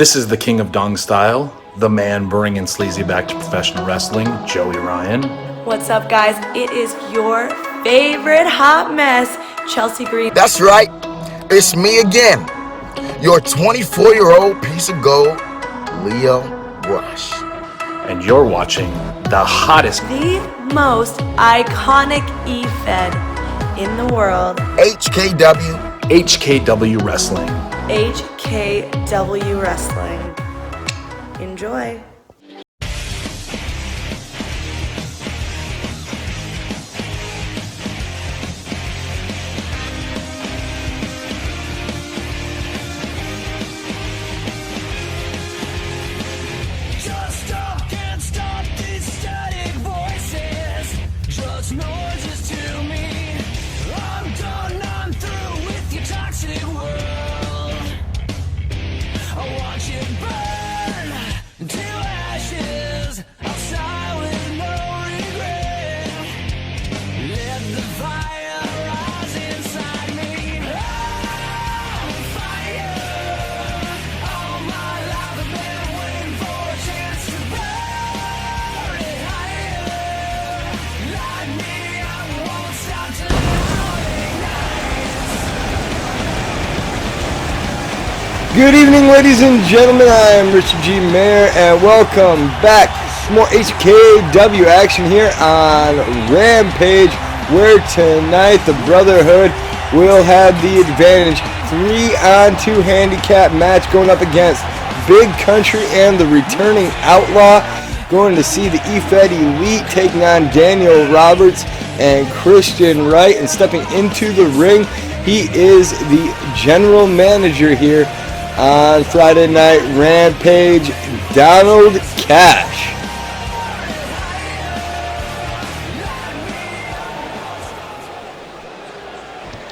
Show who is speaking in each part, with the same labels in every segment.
Speaker 1: This is the king of dong style, the man bringing sleazy back to professional wrestling, Joey Ryan.
Speaker 2: What's up, guys? It is your favorite hot mess, Chelsea Green.
Speaker 3: That's right, it's me again, your 24-year-old piece of gold, Leo Rush.
Speaker 1: And you're watching the hottest,
Speaker 2: The most iconic E-Fed in the world.
Speaker 3: HKW
Speaker 1: Wrestling.
Speaker 2: HKW Wrestling. Enjoy.
Speaker 4: Good evening, ladies and gentlemen. I am Richard G. Mayer, and welcome back to some more HKW action here on Rampage, where tonight the Brotherhood will have the advantage. 3-on-2 handicap match going up against Big Country and the returning Outlaw. Going to see the E-Fed Elite taking on Daniel Roberts and Christian Wright. And stepping into the ring, he is the general manager here on Friday Night Rampage, Donald Cash.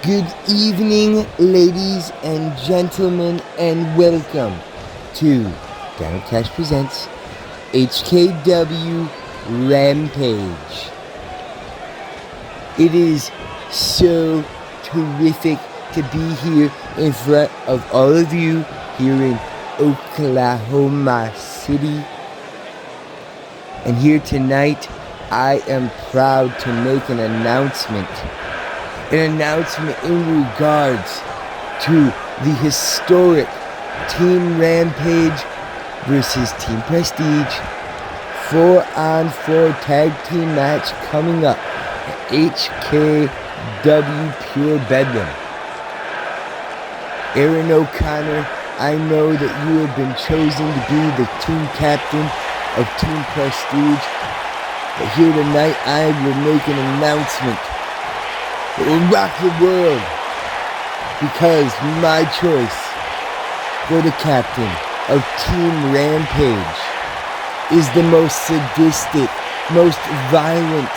Speaker 5: Good evening, ladies and gentlemen, and welcome to Donald Cash Presents HKW Rampage. It is so terrific to be here in front of all of you here in Oklahoma City. And here tonight, I am proud to make an announcement in regards to the historic Team Rampage versus Team Prestige 4-on-4 tag team match coming up at HKW Pure Bedlam. Aaron O'Connor, I know that you have been chosen to be the team captain of Team Prestige, but here tonight I will make an announcement that will rock the world, because my choice for the captain of Team Rampage is the most sadistic, most violent,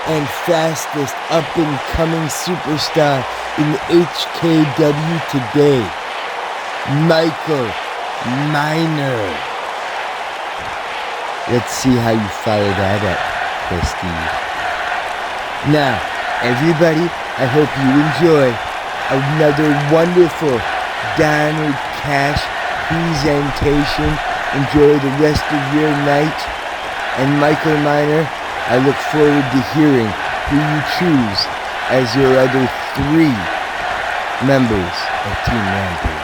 Speaker 5: and fastest up-and-coming superstar in the HKW today, Michael Miner. Let's see how you follow that up, Prestige. Now, everybody, I hope you enjoy another wonderful Donald Cash presentation. Enjoy the rest of your night. And Michael Miner, I look forward to hearing who you choose as your other 3 members of Team Rampage.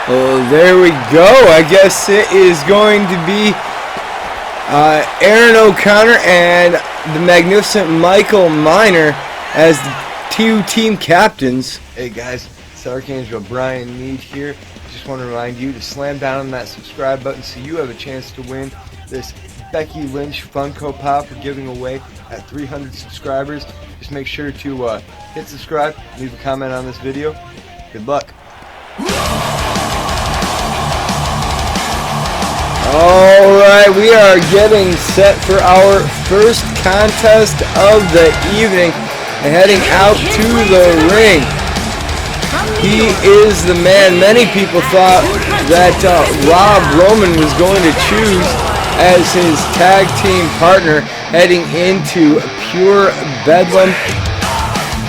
Speaker 4: Well, there we go. I guess it is going to be Aaron O'Connor and the magnificent Michael Miner as the 2 team captains. Hey guys, it's Archangel Brian Mead here. Just want to remind you to slam down on that subscribe button so you have a chance to win this Becky Lynch Funko Pop we're giving away at 300 subscribers. Just make sure to hit subscribe, leave a comment on this video. Good luck. Alright, we are getting set for our first contest of the evening and heading out to the ring. He is the man many people thought that Rob Roman was going to choose as his tag team partner heading into Pure Bedlam.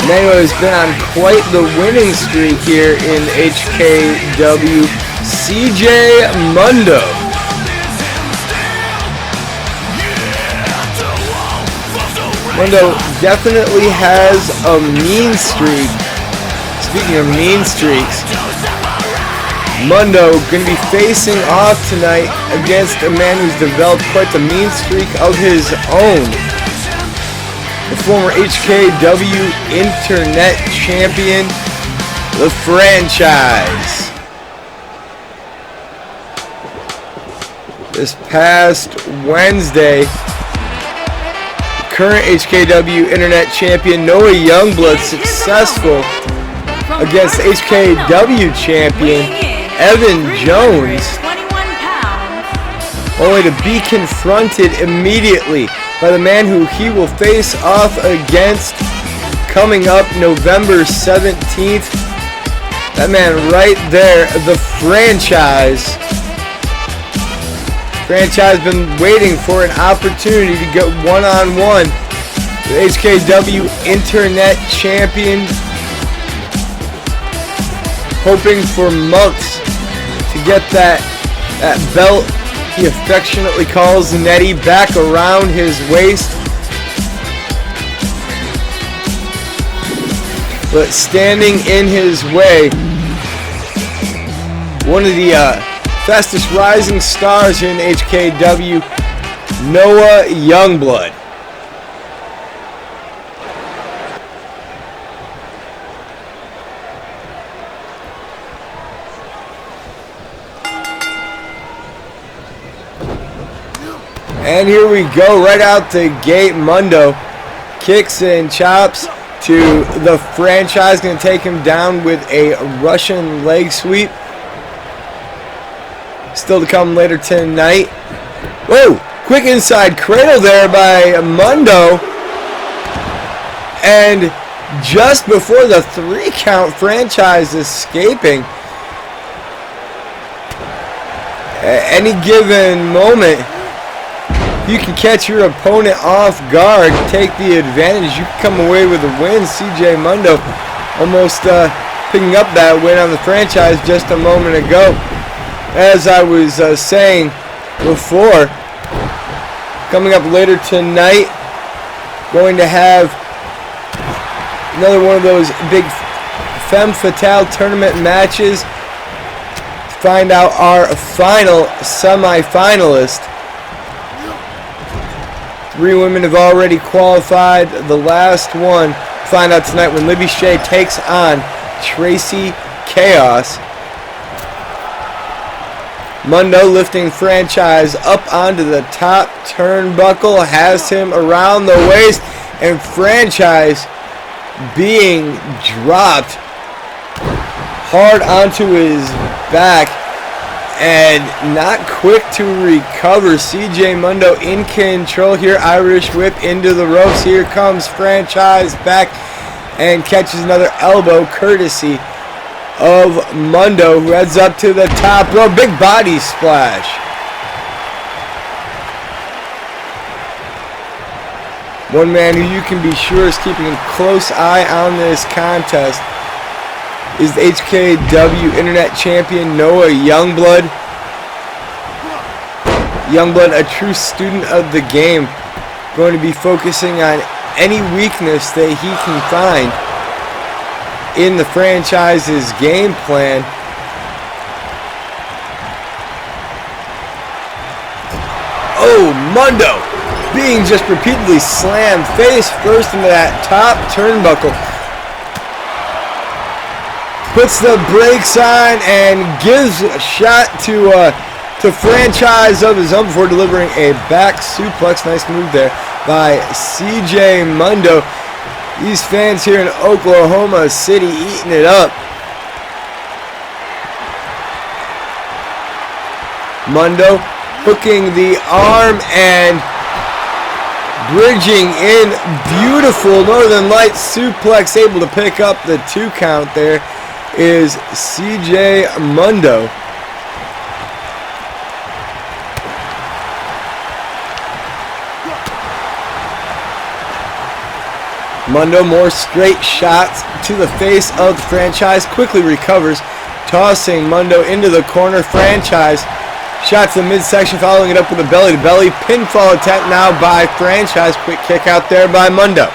Speaker 4: Manuel has been on quite the winning streak here in HKW. CJ Mundo. Mundo definitely has a mean streak. Speaking of mean streaks, Mundo going to be facing off tonight against a man who's developed quite the mean streak of his own. The former HKW Internet Champion, the Franchise. This past Wednesday, current HKW Internet Champion Noah Youngblood successful against HKW Champion Evan Jones, only to be confronted immediately by the man who he will face off against coming up November 17th. That man right there, the Franchise. Franchise been waiting for an opportunity to get one-on-one with HKW Internet Champion, hoping for months to get that belt he affectionately calls Nettie back around his waist. But standing in his way, one of the fastest rising stars in HKW, Noah Youngblood. And here we go, right out the gate. Mundo kicks and chops to the Franchise, going to take him down with a Russian leg sweep. Still to come later tonight. Whoa, quick inside cradle there by Mundo. And just before the 3 count, Franchise escaping. At any given moment, you can catch your opponent off guard, take the advantage. You can come away with a win. CJ Mundo almost picking up that win on the Franchise just a moment ago. As I was saying before, coming up later tonight, going to have another one of those big Femme Fatale tournament matches to find out our final semi-finalist. 3 women have already qualified. The last one, find out tonight when Libby Shea takes on Tracy Chaos. Mundo lifting Franchise up onto the top turnbuckle, has him around the waist, and Franchise being dropped hard onto his back and not quick to recover. CJ Mundo in control here. Irish whip into the ropes. Here comes Franchise back and catches another elbow courtesy of Mundo, who heads up to the top rope. Big body splash. One man who you can be sure is keeping a close eye on this contest is the HKW Internet Champion Noah Youngblood. Youngblood, a true student of the game, going to be focusing on any weakness that he can find in the Franchise's game plan. Oh, Mundo being just repeatedly slammed face first into that top turnbuckle. Puts the brakes on and gives a shot to Franchise of his own before delivering a back suplex. Nice move there by CJ Mundo. These fans here in Oklahoma City eating it up. Mundo hooking the arm and bridging in. Beautiful Northern Lights suplex, able to pick up the 2 count there is CJ Mundo. Mundo, more straight shots to the face of the Franchise, quickly recovers, tossing Mundo into the corner. Franchise shot to the midsection, following it up with a belly-to-belly pinfall attempt now by Franchise. Quick kick out there by Mundo.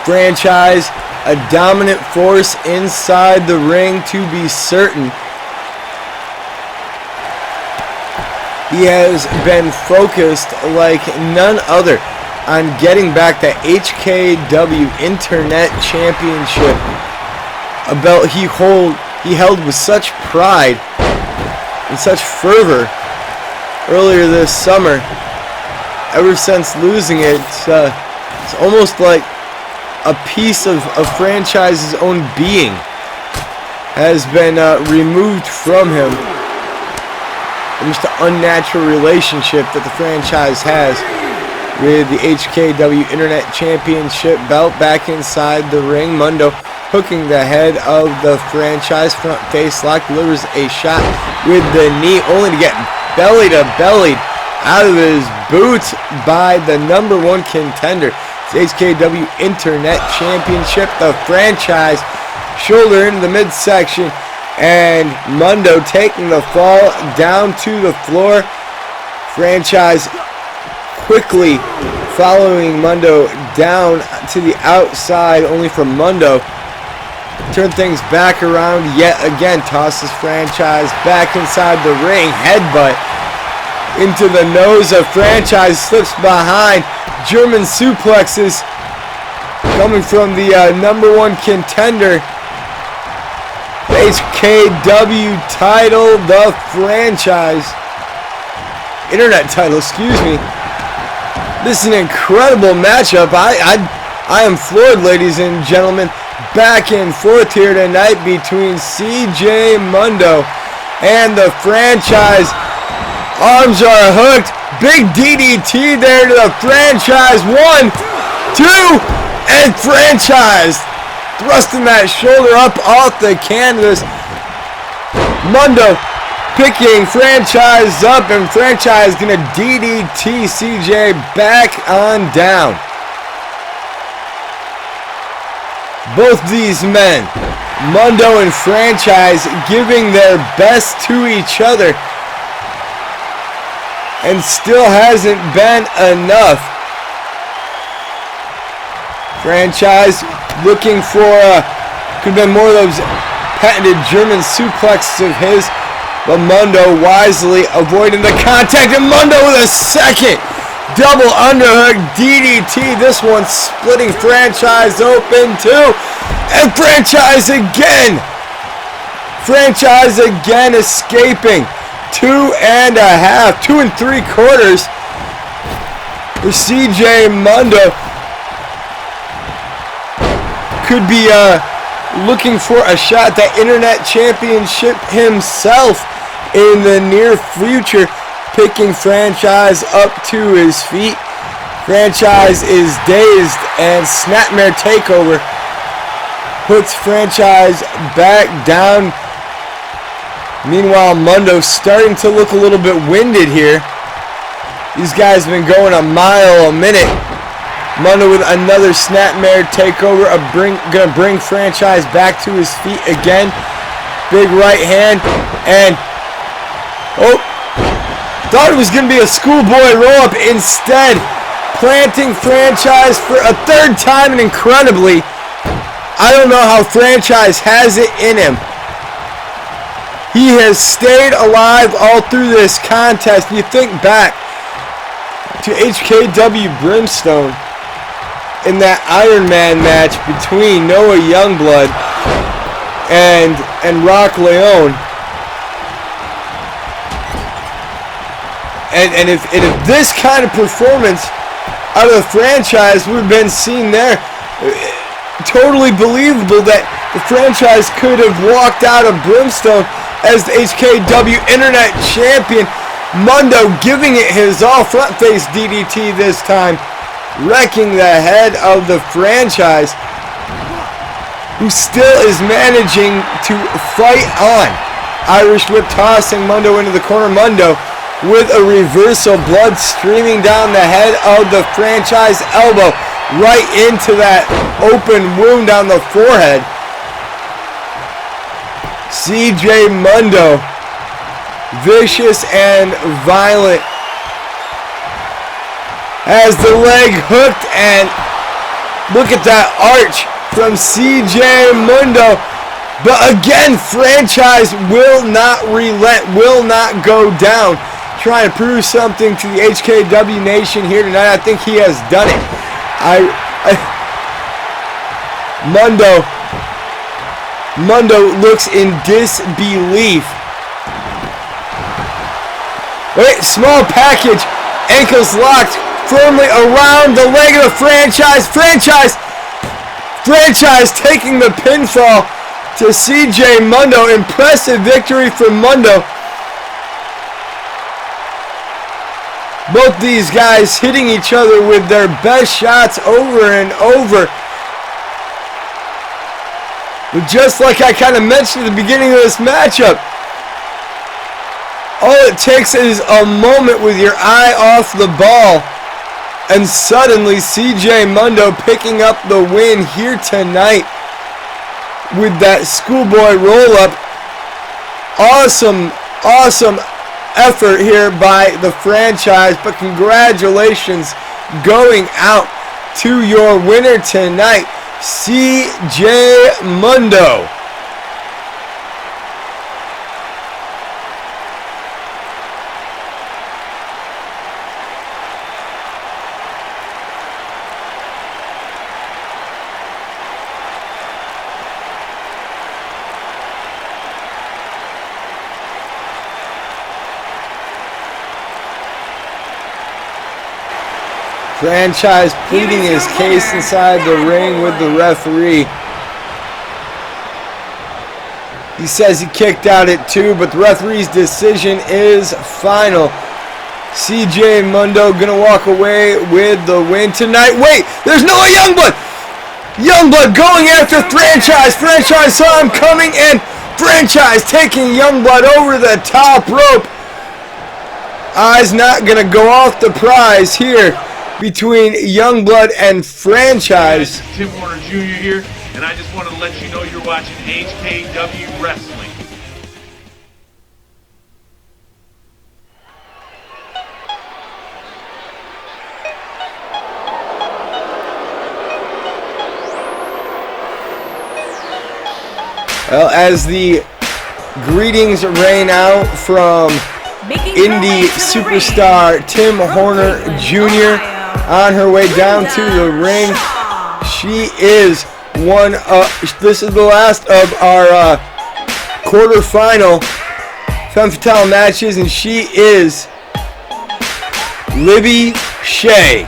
Speaker 4: Franchise, a dominant force inside the ring to be certain. He has been focused like none other on getting back that HKW Internet Championship, a belt he held with such pride and such fervor earlier this summer. Ever since losing it, it's almost like a piece of Franchise's own being has been removed from him. Just an unnatural relationship that the Franchise has with the HKW Internet Championship belt back inside the ring. Mundo hooking the head of the Franchise, front face lock, delivers a shot with the knee, only to get belly-to-bellied out of his boots by the #1 contender. It's HKW Internet Championship. The Franchise shoulder into the midsection, and Mundo taking the fall down to the floor. Franchise quickly following Mundo down to the outside, only for Mundo turn things back around yet again. Tosses Franchise back inside the ring. Headbutt into the nose of Franchise. Slips behind. German suplexes coming from the #1 contender. HKW title, the Franchise Internet title, excuse me. This is an incredible matchup. I am floored, ladies and gentlemen. Back and forth here tonight between CJ Mundo and the Franchise. Arms are hooked. Big DDT there to the Franchise. 1, 2, and Franchise thrusting that shoulder up off the canvas. Mundo picking Franchise up, and Franchise gonna DDT CJ back on down. Both these men, Mundo and Franchise, giving their best to each other, and still hasn't been enough. Franchise looking for could have been more of those patented German suplexes of his, but Mundo wisely avoiding the contact, and Mundo with a second double underhook DDT. This one splitting Franchise open too, and Franchise again escaping. 2.5, 2 3/4 for CJ Mundo. Could be looking for a shot at that Internet Championship himself in the near future. Picking Franchise up to his feet. Franchise is dazed, and Snapmare Takeover puts Franchise back down. Meanwhile, Mundo's starting to look a little bit winded here. These guys have been going a mile a minute. Mundo with another Snapmare Takeover, gonna bring Franchise back to his feet again. Big right hand, and thought it was gonna be a schoolboy roll up. Instead, planting Franchise for a third time, and incredibly, I don't know how Franchise has it in him. He has stayed alive all through this contest. You think back to HKW Brimstone in that Iron Man match between Noah Youngblood and Rock Leone. And if this kind of performance out of the Franchise would have been seen there, totally believable that the Franchise could have walked out of Brimstone as the HKW Internet Champion. Mundo giving it his all, front face DDT this time, wrecking the head of the Franchise, who still is managing to fight on. Irish whip tossing Mundo into the corner. Mundo with a reversal. Blood streaming down the head of the Franchise elbow right into that open wound on the forehead. CJ Mundo, vicious and violent, has the leg hooked, and look at that arch from CJ Mundo. But again, Franchise will not relent, will not go down. Trying to prove something to the HKW Nation here tonight. I think he has done it. Mundo looks in disbelief. Wait, small package. Ankles locked firmly around the leg of the Franchise. Franchise taking the pinfall to CJ Mundo. Impressive victory for Mundo. Both these guys hitting each other with their best shots over and over. But just like I kind of mentioned at the beginning of this matchup, all it takes is a moment with your eye off the ball, and suddenly CJ Mundo picking up the win here tonight with that schoolboy roll-up. Awesome effort here by the Franchise, but congratulations going out to your winner tonight, CJ Mundo. Franchise pleading his case inside the ring with the referee. He says he kicked out at 2, but the referee's decision is final. CJ Mundo gonna walk away with the win tonight. Wait, there's no Youngblood! Youngblood going after Franchise. Franchise saw him coming, and Franchise taking Youngblood over the top rope. Eyes not gonna go off the prize here between Youngblood and Franchise.
Speaker 6: Tim Warner Jr. here, and I just wanted to let you know you're watching HKW Wrestling.
Speaker 4: Well, as the greetings rain out from indie superstar Tim Horner Jr. on her way down to the ring. She is this is the last of our quarterfinal Femme Fatale matches, and she is Libby Shea.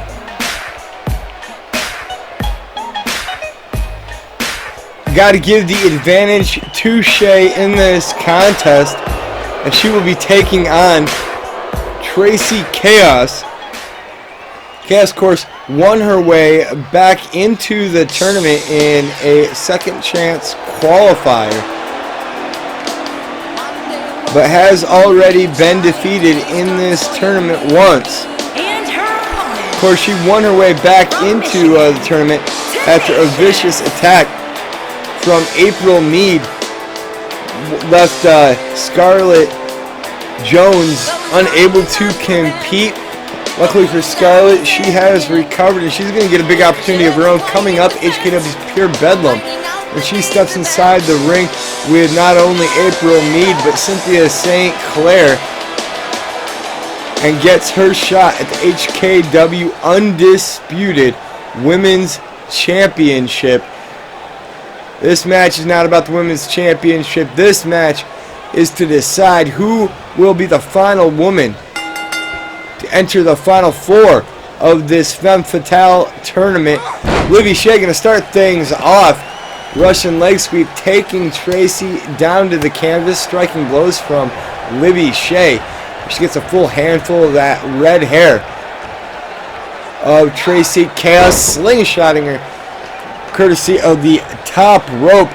Speaker 4: Got to give the advantage to Shea in this contest, and she will be taking on Tracy Chaos. Chaos, of course, won her way back into the tournament in a second chance qualifier, but has already been defeated in this tournament once. Of course, she won her way back into the tournament after a vicious attack from April Mead. Left Scarlett Jones unable to compete. Luckily for Scarlett, she has recovered, and she's going to get a big opportunity of her own coming up. HKW's Pure Bedlam, when she steps inside the ring with not only April Mead but Cynthia St. Clair, and gets her shot at the HKW Undisputed Women's Championship. This match is not about the Women's Championship. This match is to decide who will be the final woman to enter the Final Four of this Femme Fatale tournament. Libby Shea going to start things off. Russian leg sweep, taking Tracy down to the canvas, striking blows from Libby Shea. She gets a full handful of that red hair of Tracy Chaos, slingshotting her courtesy of the top rope.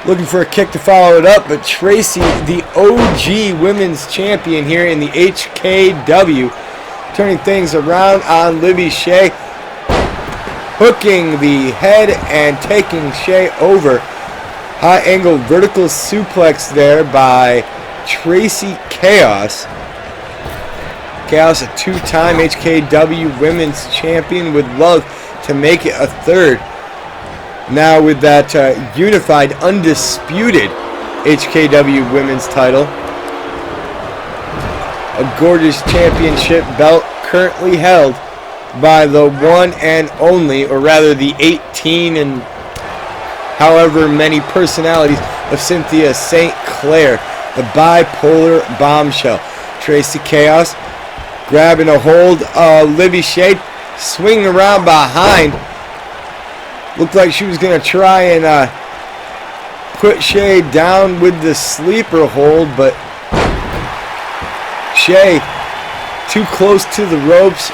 Speaker 4: looking for a kick to follow it up, but Tracy, the OG women's champion here in the HKW, turning things around on Libby Shea, hooking the head and taking Shea over. High angle vertical suplex there by Tracy Chaos. Chaos, a two-time HKW women's champion, would love to make it a third. Now with that unified, undisputed HKW women's title. A gorgeous championship belt currently held by the one and only, or rather the 18 and however many personalities of Cynthia St. Clair, the bipolar bombshell. Tracy Chaos grabbing a hold of Libby Shea, swinging around behind. Looked like she was going to try and put Shea down with the sleeper hold, but Shea too close to the ropes,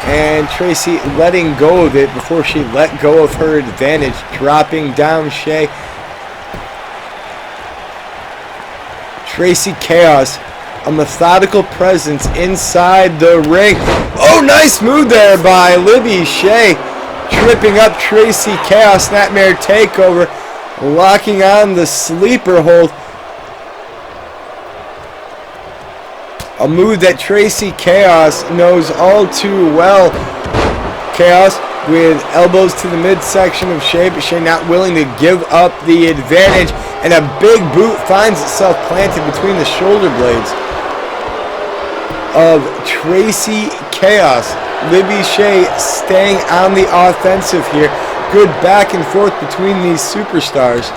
Speaker 4: and Tracy letting go of it before she let go of her advantage, dropping down Shea. Tracy Chaos, a methodical presence inside the ring. Oh, nice move there by Libby Shea, tripping up Tracy Chaos. Snapmare takeover, locking on the sleeper hold. A move that Tracy Chaos knows all too well. Chaos with elbows to the midsection of Shea, but Shea not willing to give up the advantage, and a big boot finds itself planted between the shoulder blades of Tracy Chaos. Libby Shea staying on the offensive here. Good back and forth between these superstars.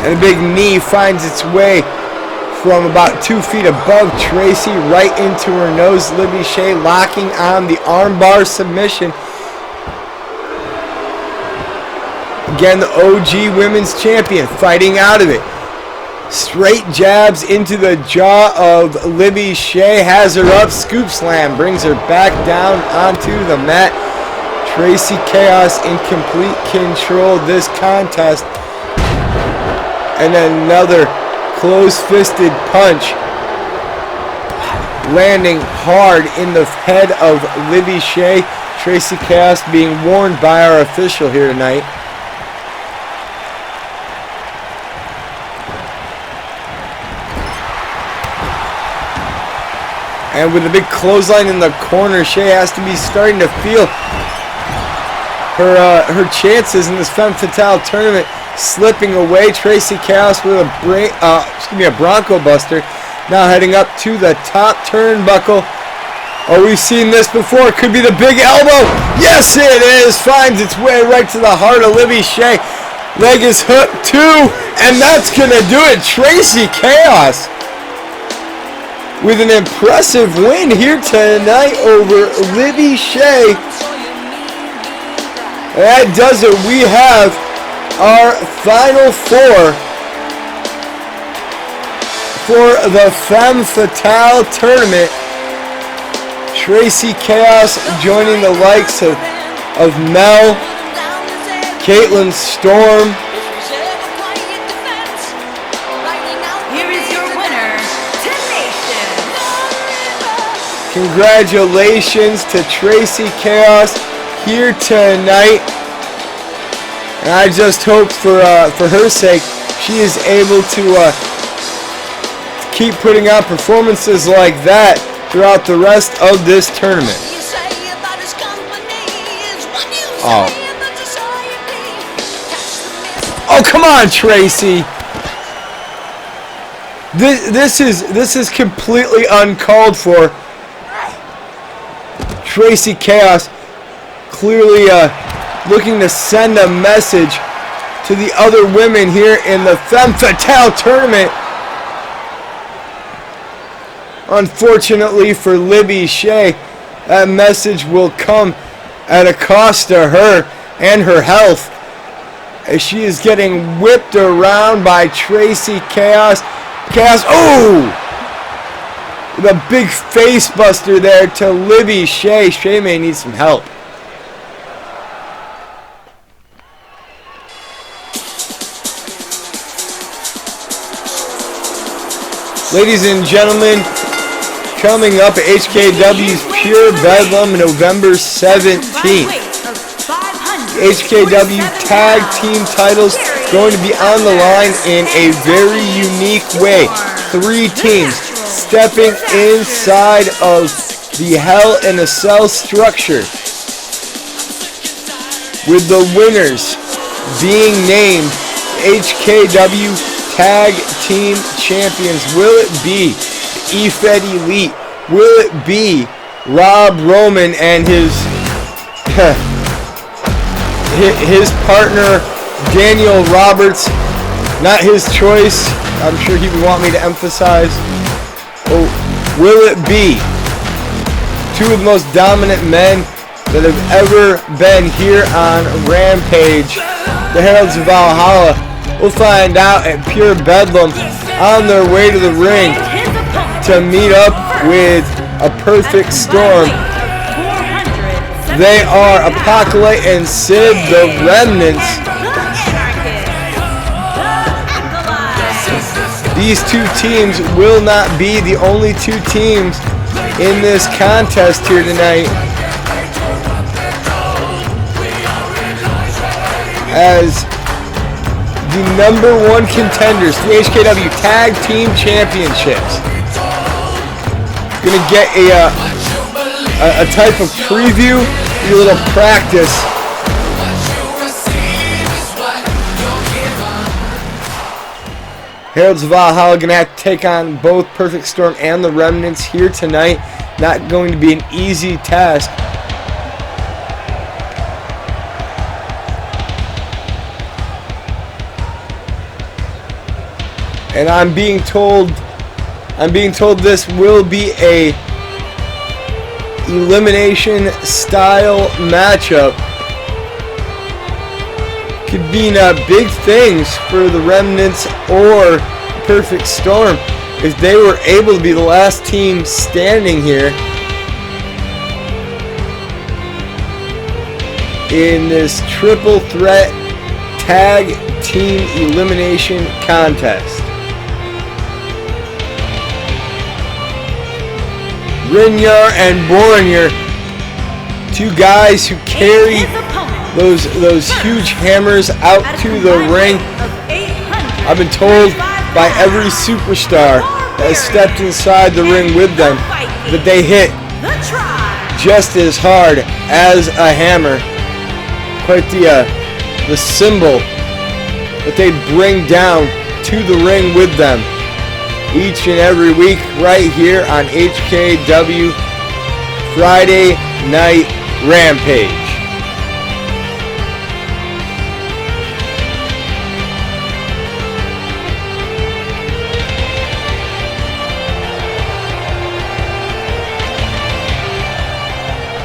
Speaker 4: And a big knee finds its way from about 2 feet above Tracy right into her nose. Libby Shea locking on the armbar submission. Again, the OG women's champion fighting out of it. Straight jabs into the jaw of Libby Shea. Has her up. Scoop slam brings her back down onto the mat. Tracy Chaos in complete control of this contest. And another close-fisted punch landing hard in the head of Libby Shea. Tracy Chaos being warned by our official here tonight. And with a big clothesline in the corner, Shea has to be starting to feel her chances in this Femme Fatale tournament slipping away. Tracy Chaos with a Bronco Buster. Now heading up to the top turnbuckle. Oh, we've seen this before. Could be the big elbow. Yes, it is. Finds its way right to the heart of Libby Shea. Leg is hooked too, and that's gonna do it. Tracy Chaos with an impressive win here tonight over Libby Shea. That does it. We have our final four for the Femme Fatale tournament. Tracy Chaos joining the likes of Mel, Caitlin Storm.
Speaker 2: Here is your winner, Tenacious.
Speaker 4: Congratulations to Tracy Chaos here tonight. And I just hope for her sake she is able to keep putting out performances like that throughout the rest of this tournament. Oh, come on, Tracy. This is completely uncalled for. Tracy Chaos clearly looking to send a message to the other women here in the Femme Fatale tournament. Unfortunately for Libby Shea, that message will come at a cost to her and her health, as she is getting whipped around by Tracy Chaos. Oh! The big face buster there to Libby Shea. Shea may need some help. Ladies and gentlemen, coming up at HKW's Pure Bedlam, November 17th. HKW Tag Team titles going to be on the line in a very unique way. 3 teams stepping inside of the Hell in a Cell structure, with the winners being named HKW Tag Team Champions. Will it be EFED Elite? Will it be Rob Roman and his partner Daniel Roberts? Not his choice. I'm sure he would want me to emphasize. Oh, will it be 2 of the most dominant men that have ever been here on Rampage, the Heralds of Valhalla? We'll find out at Pure Bedlam on their way to the ring to meet up with a perfect storm. They are Apocalypse and Sid, the Remnants. These 2 teams will not be the only 2 teams in this contest here tonight, as the number 1 contenders, the HKW Tag Team Championships. Gonna get a type of preview, a little practice. Heralds of Valhalla gonna have to take on both Perfect Storm and the Remnants here tonight. Not going to be an easy task. And I'm being told this will be a elimination style matchup. Could mean big things for the Remnants or Perfect Storm if they were able to be the last team standing here in this triple threat tag team elimination contest. Brynjar and Bornir, 2 guys who carry those huge hammers out to the ring. I've been told by every superstar that has stepped inside the ring with them that they hit just as hard as a hammer. Quite the symbol that they bring down to the ring with them each and every week right here on HKW Friday Night Rampage.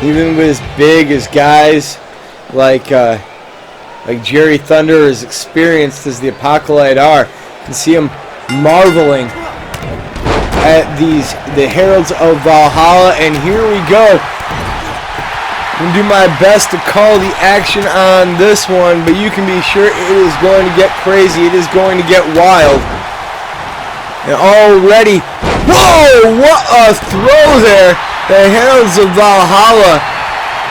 Speaker 4: Even with as big as guys like Jerry Thunder, as experienced as the Apocalypse are, you can see them marveling at the Heralds of Valhalla. And here we go. I'm going to do my best to call the action on this one, but you can be sure it is going to get crazy. It is going to get wild. And already, whoa, what a throw there. The Heralds of Valhalla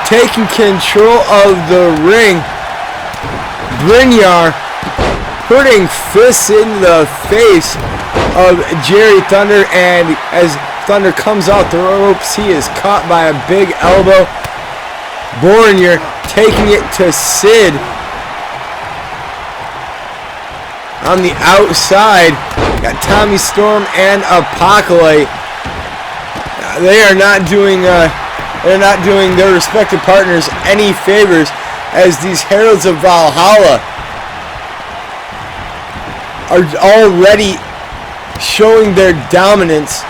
Speaker 4: taking control of the ring. Brynjar putting fists in the face of Jerry Thunder, and as Thunder comes out the ropes, he is caught by a big elbow. Bornir taking it to Sid on the outside. Got Tommy Storm and Apocalypse. They are not doing their respective partners any favors, as these Heralds of Valhalla are already showing their dominance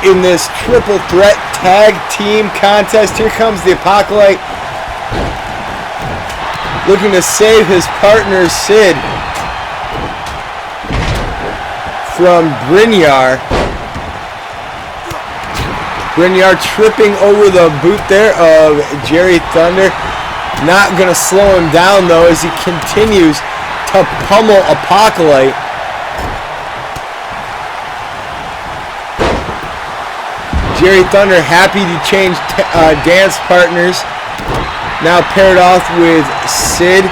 Speaker 4: in this triple threat tag team contest. Here comes the Apocalypse, looking to save his partner Sid from Brynjar. Brynjar tripping over the boot there of Jerry Thunder. Not going to slow him down though, as he continues to pummel Apocalypse. Jerry Thunder happy to change dance partners. Now paired off with Sid,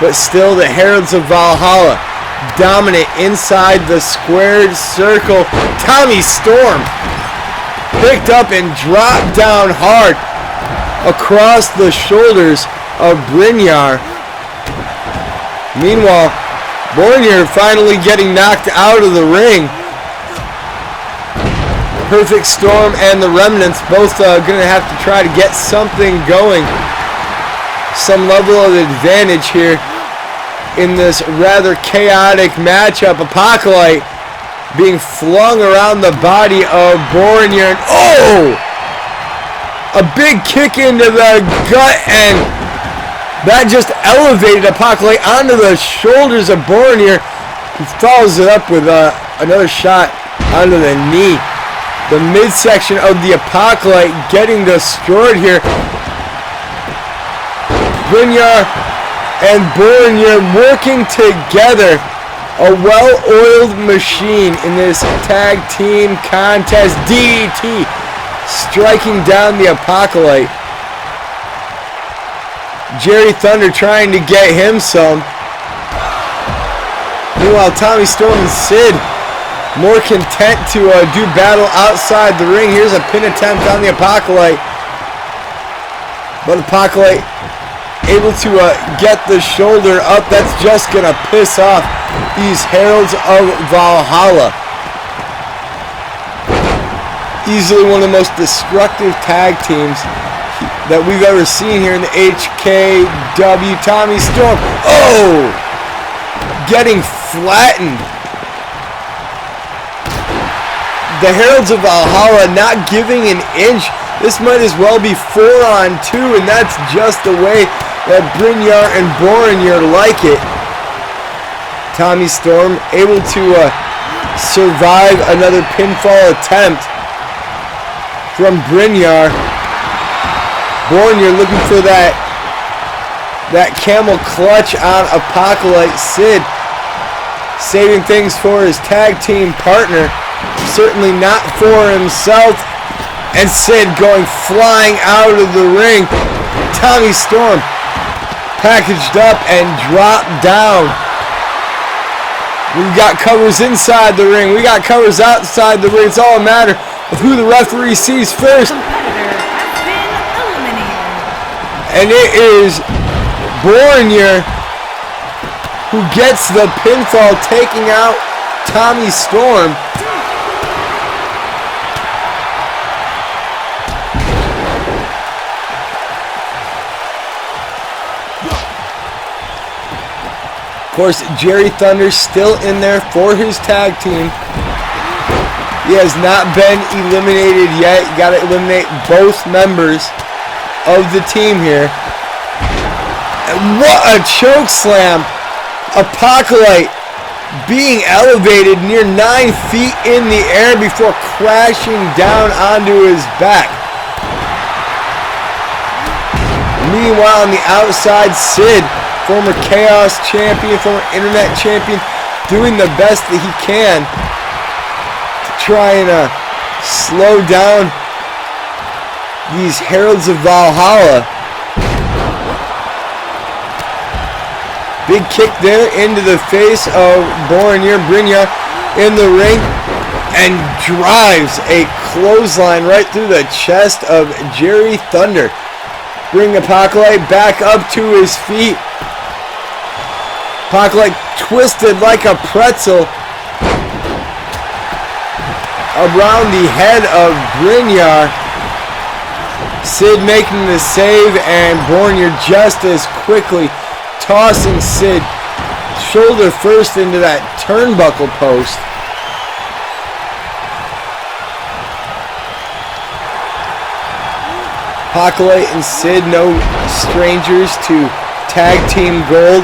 Speaker 4: but still the Heralds of Valhalla dominant inside the squared circle. Tommy Storm picked up and dropped down hard across the shoulders of Brynjar. Meanwhile, Bornir finally getting knocked out of the ring. Perfect Storm and the Remnants both going to have to try to get something going. Some level of advantage here in this rather chaotic matchup. Apocalypse being flung around the body of Bornir. Oh! A big kick into the gut, and that just elevated Apocalypse onto the shoulders of Bornir. He follows it up with another shot onto the knee. The midsection of the Apocalypse getting destroyed here. Brynjar and Bornir working together. A well-oiled machine in this tag team contest. DDT striking down the Apocalypse. Jerry Thunder trying to get him some. Meanwhile, Tommy Storm and Sid more content to do battle outside the ring. Here's a pin attempt on the Apocalypse. But Apocalypse able to get the shoulder up. That's just going to piss off these Heralds of Valhalla. Easily one of the most destructive tag teams that we've ever seen here in the HKW. Tommy Storm. Oh! Getting flattened. The Heralds of Valhalla not giving an inch. This might as well be 4-on-2, and that's just the way that Brynjar and Bornir like it. Tommy Storm able to survive another pinfall attempt from Brynjar. Bornir looking for that camel clutch on Apocalypse. Sid saving things for his tag team partner, certainly not for himself. And Sid going flying out of the ring. Tommy Storm packaged up and dropped down. We've got covers inside the ring. We got covers outside the ring. It's all a matter of who the referee sees first. And it is Bornir who gets the pinfall, taking out Tommy Storm. Of course, Jerry Thunder still in there for his tag team. He has not been eliminated yet. You got to eliminate both members of the team here. And what a choke slam! Apocalypse being elevated near 9 feet in the air before crashing down onto his back. Meanwhile, on the outside, Sid, former Chaos champion, former Internet champion, doing the best that he can to try and slow down these Heralds of Valhalla. Big kick there into the face of Bornir. Brynjar in the ring and drives a clothesline right through the chest of Jerry Thunder. Bring Apocalypse back up to his feet. Apocalypse twisted like a pretzel around the head of Brynjar. Sid making the save, and Bornir just as quickly tossing Sid shoulder first into that turnbuckle post. Apocalypse and Sid, no strangers to tag team gold.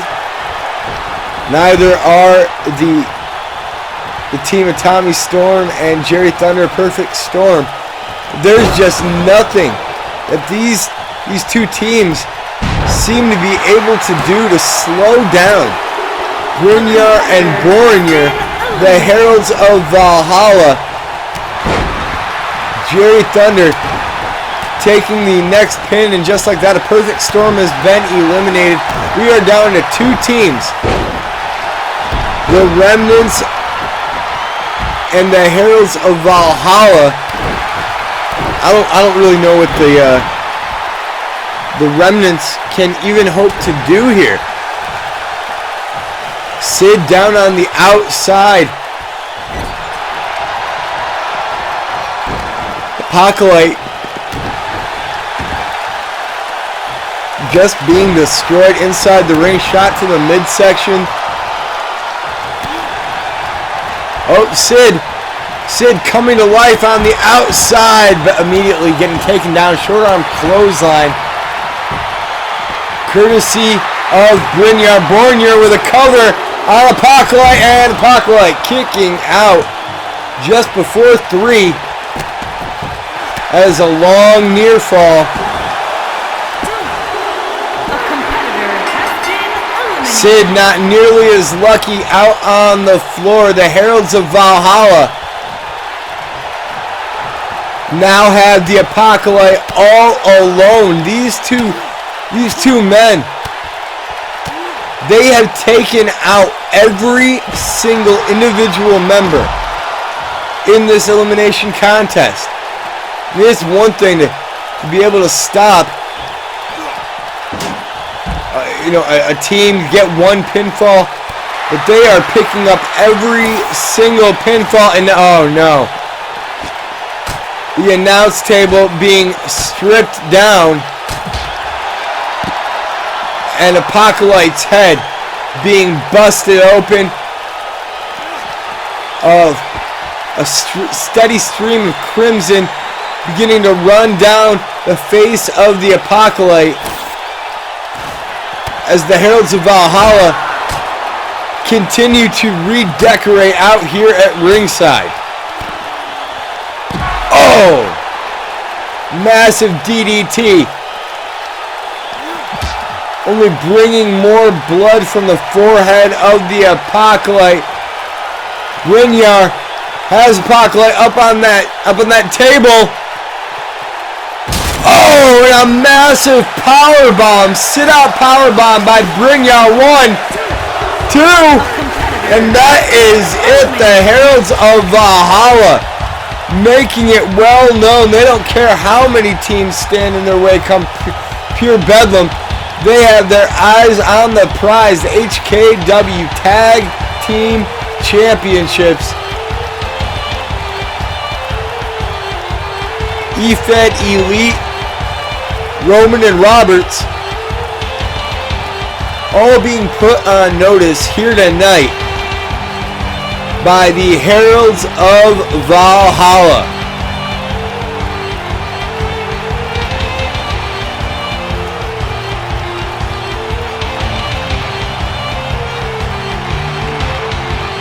Speaker 4: Neither are the team of Tommy Storm and Jerry Thunder. Perfect Storm. There's just nothing that these two teams seem to be able to do to slow down Brynjar and Bornir, the Heralds of Valhalla. Jerry Thunder taking the next pin, and just like that, a perfect storm has been eliminated. We are down to 2 teams. The Remnants and the Heralds of Valhalla. I don't really know what the Remnants can even hope to do here. Sid down on the outside. Apocalypse just being destroyed inside the ring. Shot to the midsection. Oh, Sid coming to life on the outside, but immediately getting taken down. Short arm clothesline. Courtesy of Brynjar. Bornir with a cover on Apocalypse, and Apocalypse kicking out just before 3 as a long near fall. Sid not nearly as lucky out on the floor. The Heralds of Valhalla now have the Apocalypse all alone. These two men, they have taken out every single individual member in this elimination contest. It's one thing to be able to stop a team get one pinfall, but they are picking up every single pinfall, and oh no. The announce table being stripped down, and Apocalypse's head being busted open. A steady stream of crimson beginning to run down the face of the Apocalypse as the Heralds of Valhalla continue to redecorate out here at ringside. Oh! Massive DDT. Only bringing more blood from the forehead of the Apocalypse. Brynjar has Apocalypse up on that table. Oh, and a massive powerbomb. Sit-out powerbomb by Brynjar. 1, 2, and that is it. The Heralds of Valhalla making it well known. They don't care how many teams stand in their way come pure bedlam. They have their eyes on the prize, the HKW Tag Team Championships. EFED Elite, Roman and Roberts, all being put on notice here tonight by the Heralds of Valhalla.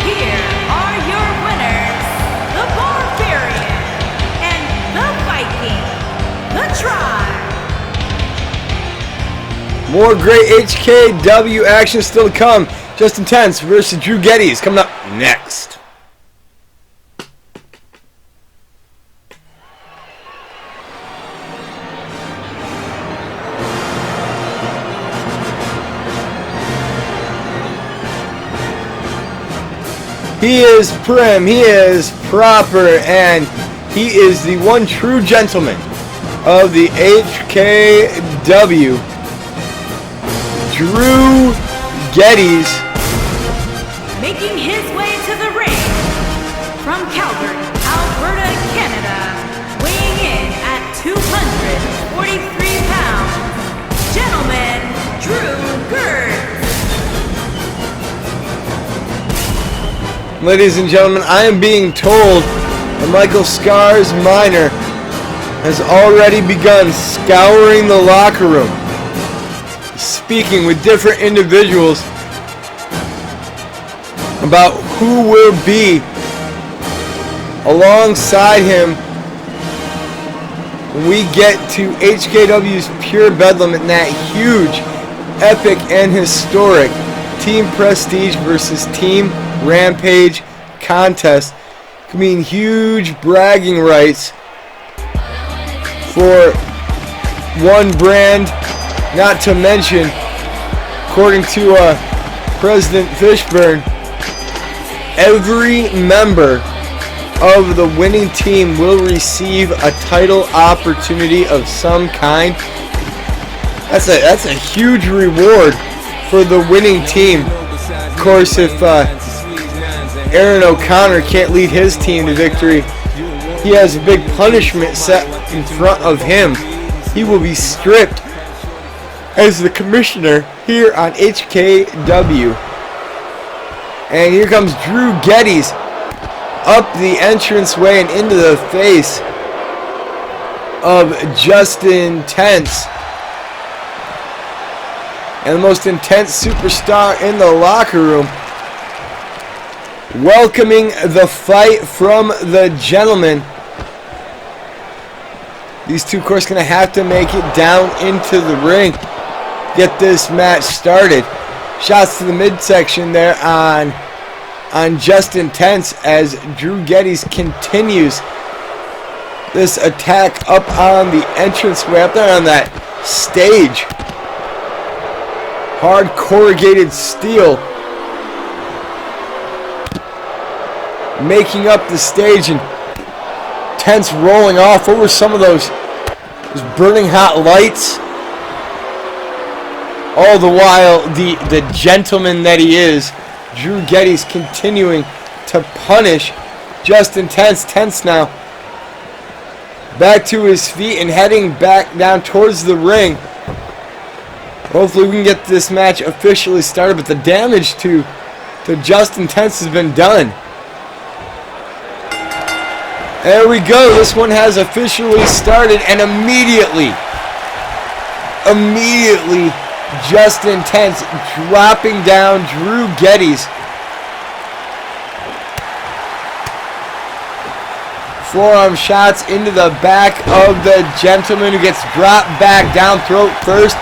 Speaker 2: Here are your winners, the Barbarian and the Viking, the Tribe.
Speaker 4: More great HKW action still to come. Justin Tense versus Drew Geddes coming up next. He is prim, he is proper, and he is the one true gentleman of the HKW. Drew Geddes.
Speaker 2: Making his way to the ring from Calgary, Alberta, Canada, weighing in at 243 pounds, gentleman Drew Geddes.
Speaker 4: Ladies and gentlemen, I am being told that Michael Scars Minor has already begun scouring the locker room, speaking with different individuals about who will be alongside him when we get to HKW's Pure Bedlam in that huge, epic, and historic Team Prestige versus Team Rampage contest. Could mean huge bragging rights for one brand, not to mention, according to President Fishburne, every member of the winning team will receive a title opportunity of some kind. That's a huge reward for the winning team. Of course, if Aaron O'Connor can't lead his team to victory, he has a big punishment set in front of him. He will be stripped as the commissioner here on HKW. And here comes Drew Geddes up the entranceway and into the face of Justin Tense. And the most intense superstar in the locker room, welcoming the fight from the gentleman. These two, of course, going to have to make it down into the ring, get this match started. Shots to the midsection there on Justin Tense as Drew Geddes continues this attack up on the entranceway, up there on that stage. Hard corrugated steel making up the stage, and Tense rolling off over some of those burning hot lights. All the while, the gentleman that he is, Drew Geddes, continuing to punish Justin Tense. Tense now back to his feet and heading back down towards the ring. Hopefully we can get this match officially started, but the damage to Justin Tense has been done. There we go. This one has officially started, and immediately, Justin Tense dropping down Drew Geddes. Forearm shots into the back of the gentleman, who gets dropped back down throat first.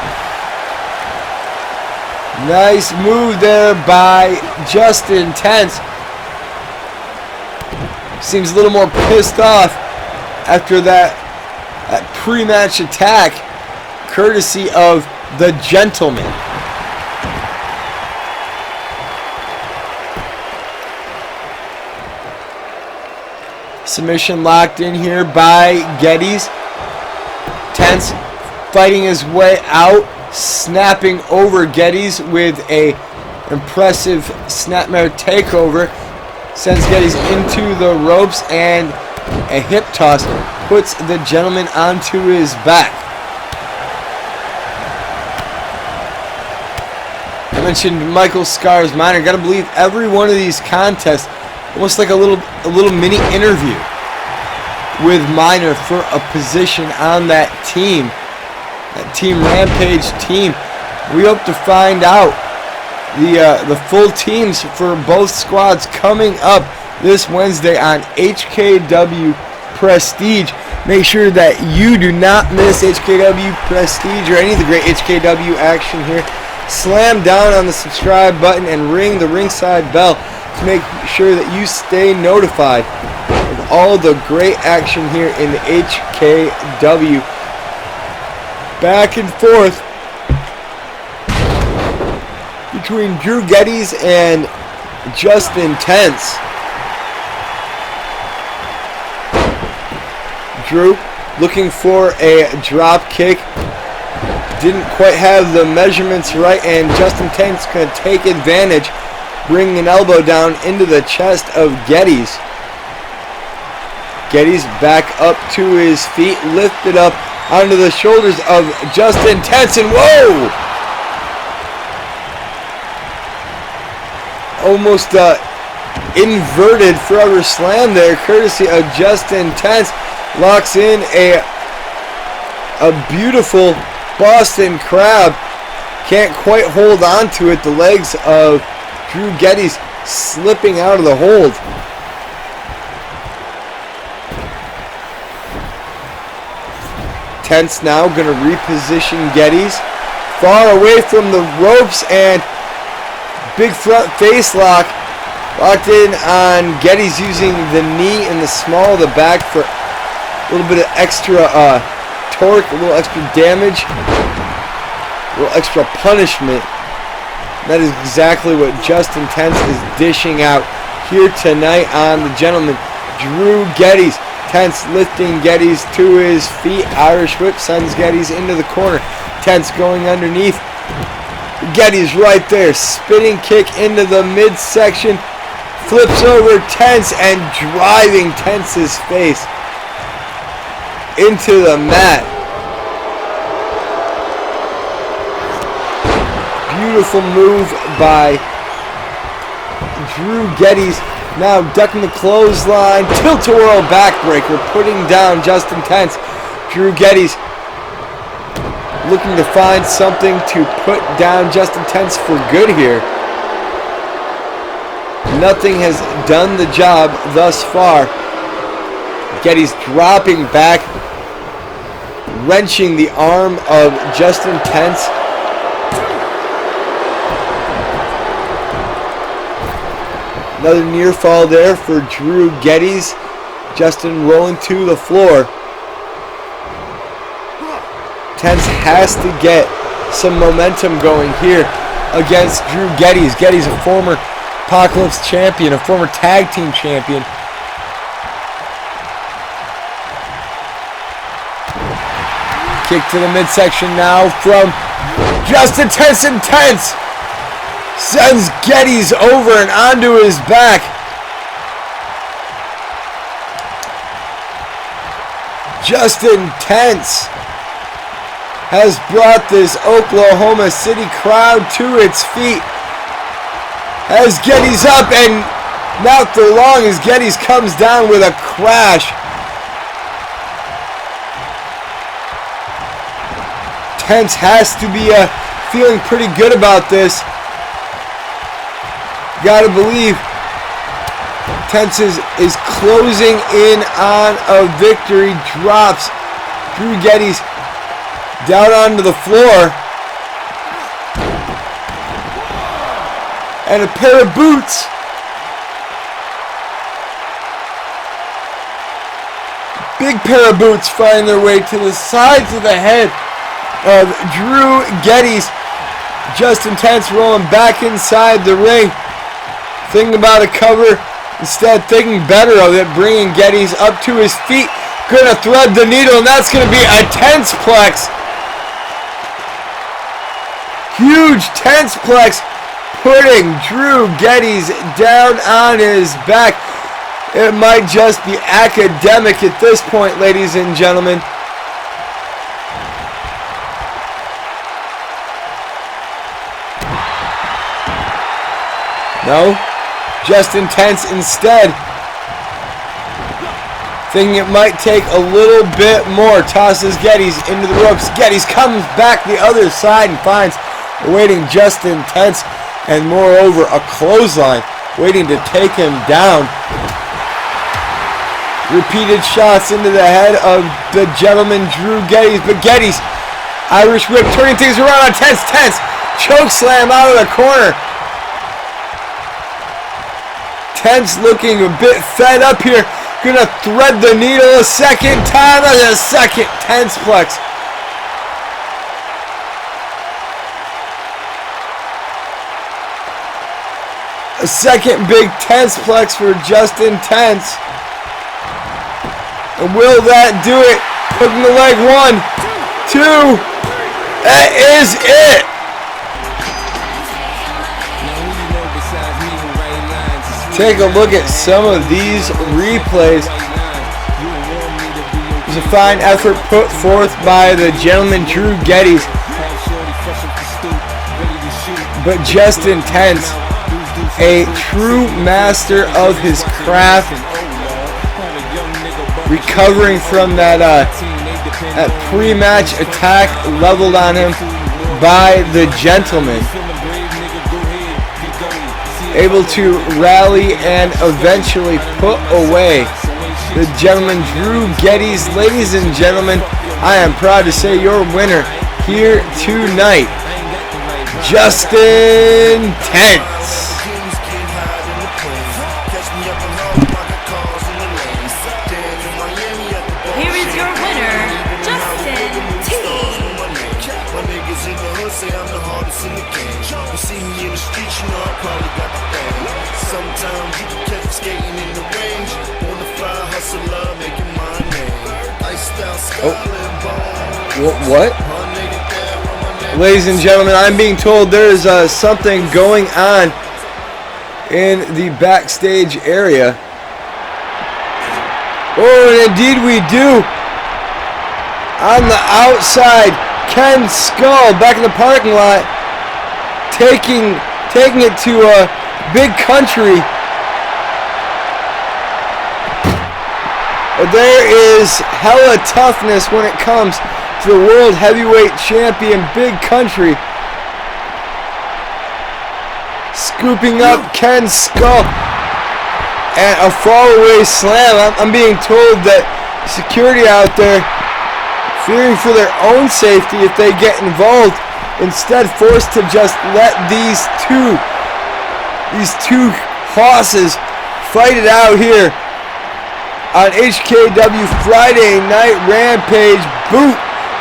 Speaker 4: Nice move there by Justin Tense. Seems a little more pissed off after that pre-match attack, courtesy of the gentleman. Submission locked in here by Geddes. Tense fighting his way out, snapping over Geddes with a impressive snapmare takeover. Sends Geddes into the ropes, and a hip toss puts the gentleman onto his back. I mentioned Michael Scars Minor. Gotta believe every one of these contests, almost like a little mini interview with Minor for a position on that team Rampage team. We hope to find out the full teams for both squads coming up this Wednesday on HKW Prestige. Make sure that you do not miss HKW Prestige or any of the great HKW action here. Slam down on the subscribe button and ring the ringside bell to make sure that you stay notified of all the great action here in the HKW. Back and forth between Drew Geddes and Justin Tense. Drew looking for a drop kick. Didn't quite have the measurements right, and Justin Tense going to take advantage, bringing an elbow down into the chest of Geddes. Geddes back up to his feet, lifted up onto the shoulders of Justin Tense, and whoa! Almost inverted forever slam there, courtesy of Justin Tense. Locks in a beautiful Boston Crab. Can't quite hold on to it. The legs of Drew Geddes slipping out of the hold. Tense now going to reposition Geddes far away from the ropes, and big front face lock locked in on Geddes, using the knee and the small of the back for a little bit of extra torque, a little extra damage, a little extra punishment. That is exactly what Justin Tense is dishing out here tonight on the gentleman. Drew Geddes. Tense lifting Geddes to his feet. Irish whip sends Geddes into the corner. Tense going underneath. Geddes right there. Spinning kick into the midsection. Flips over Tense and driving Tense's face into the mat. Beautiful move by Drew Geddes. Now ducking the clothesline, tilt-a-whirl backbreaker, putting down Justin Tense. Drew Geddes looking to find something to put down Justin Tense for good here. Nothing has done the job thus far. Geddes dropping back, wrenching the arm of Justin Tense. Another near fall there for Drew Geddes. Justin rolling to the floor. Tense has to get some momentum going here against Drew Geddes. Geddes, a former Apocalypse champion, a former tag team champion. Kick to the midsection now from Justin Tense. Intense sends Geddes over and onto his back. Justin Tense has brought this Oklahoma City crowd to its feet. Has Geddes up and not for long as Geddes comes down with a crash. Tense has to be feeling pretty good about this. Gotta believe Tense is closing in on a victory. Drops Drew Geddes down onto the floor. And a pair of boots. Big pair of boots find their way to the sides of the head of Drew Geddes. Justin Tense rolling back inside the ring. Thinking about a cover, instead thinking better of it, bringing Geddes up to his feet. Gonna thread the needle, and that's gonna be a Tensplex. Huge Tensplex, putting Drew Geddes down on his back. It might just be academic at this point, ladies and gentlemen. No, Justin Tense instead, thinking it might take a little bit more, tosses Geddes into the ropes. Geddes comes back the other side and finds awaiting Justin Tense, and moreover a clothesline waiting to take him down. Repeated shots into the head of the gentleman Drew Geddes, but Geddes, Irish whip, turning things around on Tense. Tense, choke slam out of the corner. Tense looking a bit fed up here. Gonna thread the needle a second time. That's a second Tensplex. A second big Tensplex for Justin Tense. And will that do it? Hooking the leg. 1, 2. That is it. Take a look at some of these replays. It was a fine effort put forth by the gentleman Drew Geddes. But Justin Tense, a true master of his craft, recovering from that pre-match attack leveled on him by the gentleman. Able to rally and eventually put away the gentleman Drew Geddes. Ladies and gentlemen, I am proud to say your winner here tonight, Justin Tense.
Speaker 2: Here is your winner, Justin
Speaker 4: What? Ladies and gentlemen, I'm being told there is something going on in the backstage area. Oh, and indeed we do. On the outside, Ken Skull back in the parking lot, taking it to Big Country. There is hella toughness when it comes to the World Heavyweight Champion Big Country. Scooping up Ken Skull. And a fallaway slam. I'm being told that security out there, fearing for their own safety if they get involved, instead forced to just let these two horses fight it out here on HKW Friday Night Rampage. Boot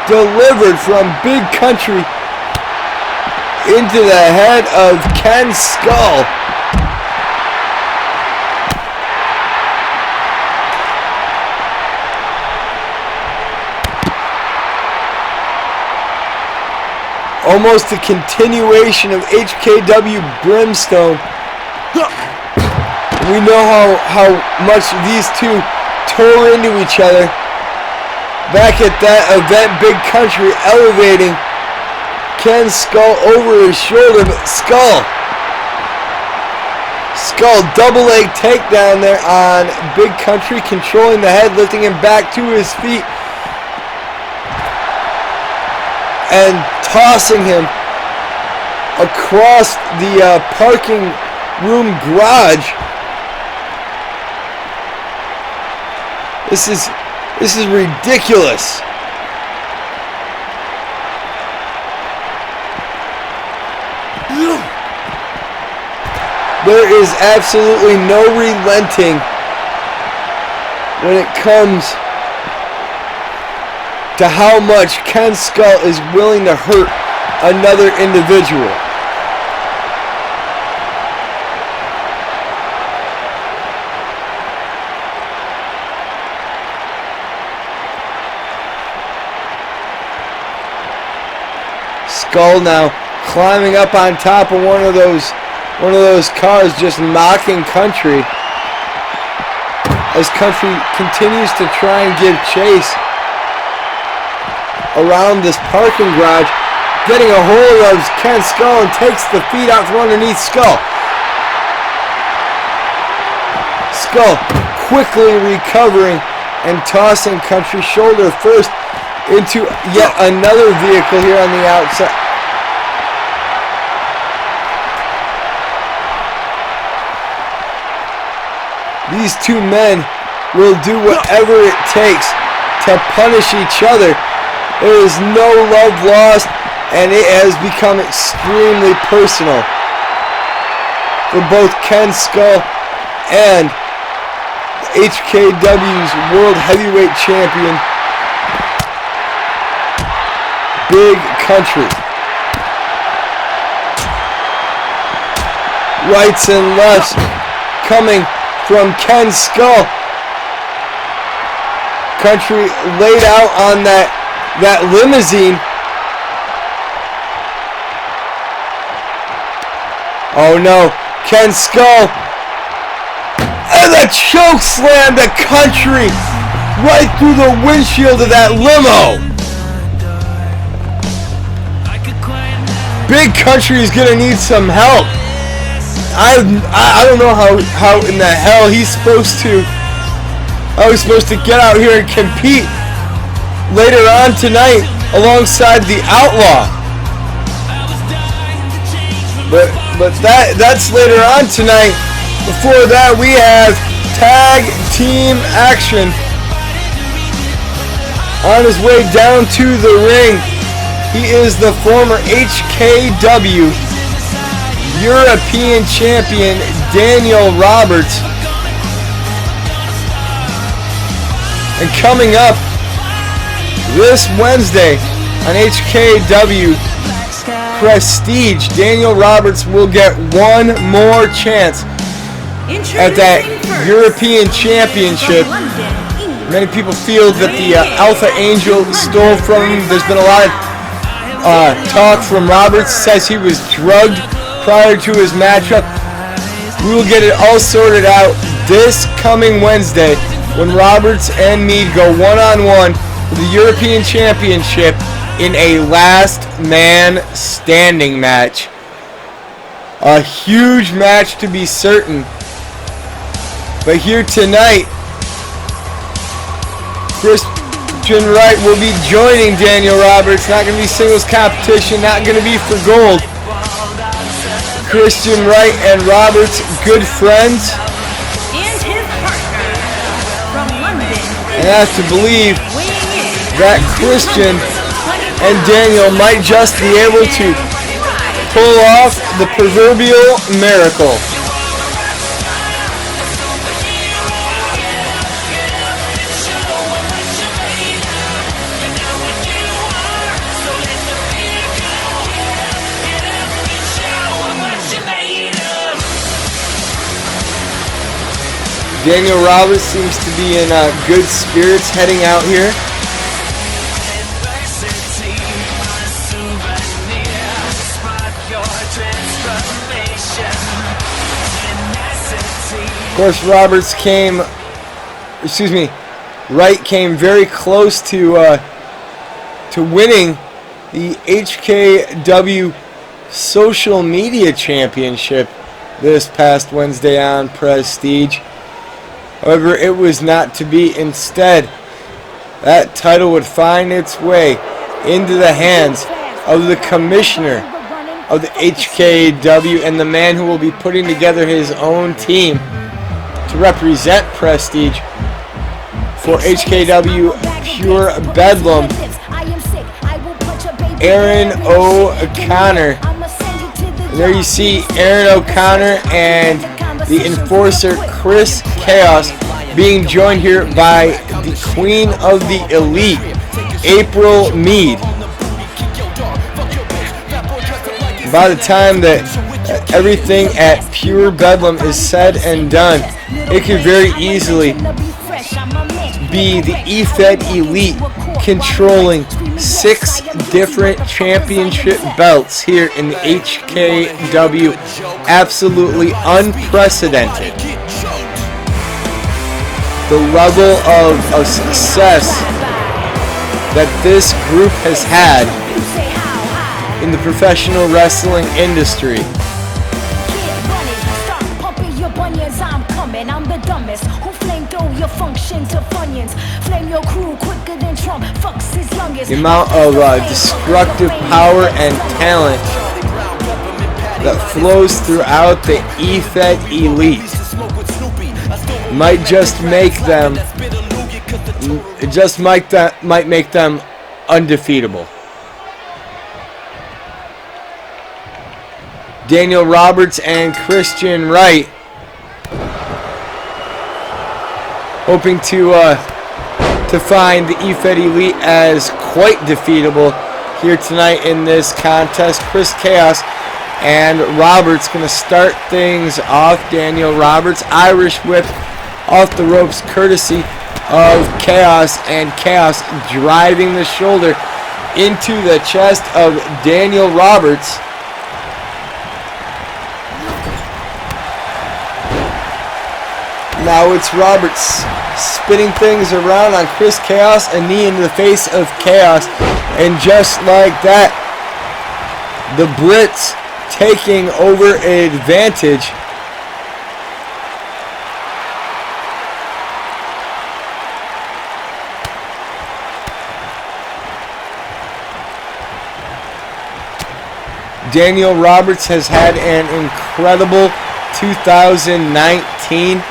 Speaker 4: delivered from Big Country into the head of Ken Skull. Almost a continuation of HKW Brimstone. We know how much these two tore into each other back at that event. Big Country elevating Ken Skull over his shoulder, but Skull double leg takedown there on Big Country, controlling the head, lifting him back to his feet and tossing him across the parking room garage. This is ridiculous. There is absolutely no relenting when it comes to how much Ken Skull is willing to hurt another individual. Skull now climbing up on top of one of those cars, just mocking Country as Country continues to try and give chase around this parking garage, getting a hold of Ken Skull and takes the feet out from underneath Skull. Skull quickly recovering and tossing Country shoulder first into yet another vehicle here on the outside. These two men will do whatever it takes to punish each other. There is no love lost, and it has become extremely personal for both Ken Skull and HKW's World Heavyweight Champion, Big Country. Rights and lefts coming from Ken Skull. Country laid out on that limousine. Oh no, Ken Skull. And the choke slam to Country right through the windshield of that limo. Big Country is gonna need some help. I don't know how in the hell he's supposed to get out here and compete later on tonight alongside the Outlaw. But that's later on tonight. Before that, we have tag team action. On his way down to the ring, he is the former HKW European Champion Daniel Roberts. And coming up this Wednesday on HKW Prestige, Daniel Roberts will get one more chance at that European Championship Many people feel that the Alpha Angel stole from him. There's been a lot of talk from Roberts. Says he was drugged prior to his matchup. We will get it all sorted out this coming Wednesday when Roberts and Mead go one-on-one for the European Championship in a last man standing match. A huge match to be certain. But here tonight, Christian Wright will be joining Daniel Roberts. Not going to be singles competition, not going to be for gold. Christian Wright and Roberts, good friends.
Speaker 2: And his partner from London.
Speaker 4: And I have to believe that Christian and Daniel might just be able to pull off the proverbial miracle. Daniel Roberts seems to be in good spirits heading out here. Of course, Wright came very close to winning the HKW Social Media Championship this past Wednesday on Prestige. However, it was not to be. Instead, that title would find its way into the hands of the commissioner of the HKW and the man who will be putting together his own team to represent Prestige for HKW Pure Bedlam, Aaron O'Connor. And there you see Aaron O'Connor and the enforcer Chris Chaos being joined here by the Queen of the Elite, April Mead. By the time that everything at Pure Bedlam is said and done, it could very easily be the EFED Elite controlling 6 different championship belts here in the HKW. Absolutely unprecedented. The level of success that this group has had in the professional wrestling industry. The amount of destructive power and talent that flows throughout the EFED Elite might just make them might make them undefeatable. Daniel Roberts and Christian Wright hoping to find the EFED Elite as quite defeatable here tonight in this contest. Chris Chaos and Roberts going to start things off. Daniel Roberts, Irish whip off the ropes courtesy of Chaos, and Chaos driving the shoulder into the chest of Daniel Roberts. Now it's Roberts spinning things around on Chris Chaos, a knee into the face of Chaos, and just like that, the Brits taking over advantage. Daniel Roberts has had an incredible 2019.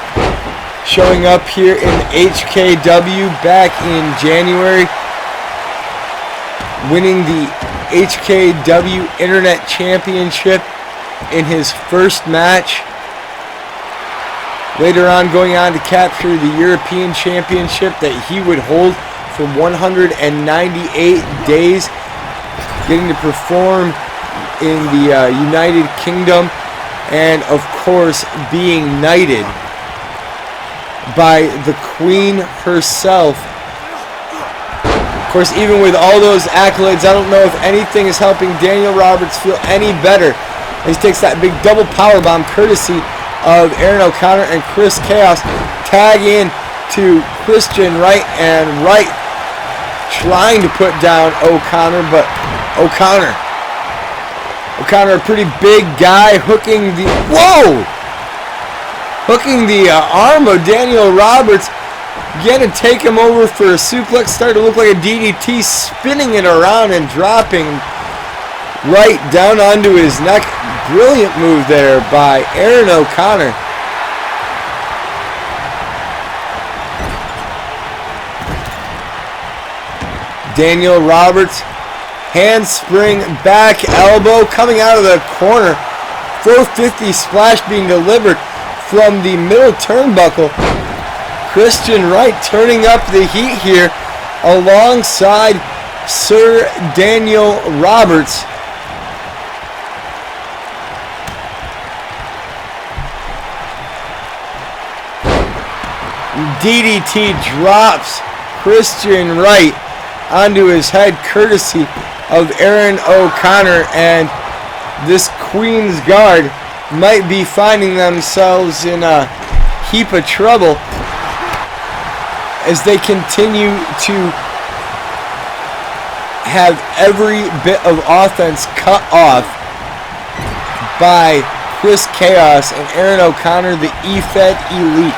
Speaker 4: Showing up here in HKW back in January, winning the HKW Internet Championship in his first match. Later on going on to capture the European Championship that he would hold for 198 days, getting to perform in the United Kingdom, and of course being knighted by the Queen herself. Of course, even with all those accolades, I don't know if anything is helping Daniel Roberts feel any better. He takes that big double powerbomb courtesy of Aaron O'Connor and Chris Chaos. Tag in to Christian Wright, and Wright trying to put down O'Connor, but O'Connor, a pretty big guy, hooking the arm of Daniel Roberts. Again, to take him over for a suplex, started to look like a DDT, spinning it around and dropping right down onto his neck. Brilliant move there by Aaron O'Connor. Daniel Roberts, handspring, back elbow, coming out of the corner. 450 splash being delivered from the middle turnbuckle. Christian Wright turning up the heat here alongside Sir Daniel Roberts. DDT drops Christian Wright onto his head courtesy of Aaron O'Connor, and this Queen's Guard might be finding themselves in a heap of trouble as they continue to have every bit of offense cut off by Chris Chaos and Aaron O'Connor, the E-Fed Elite.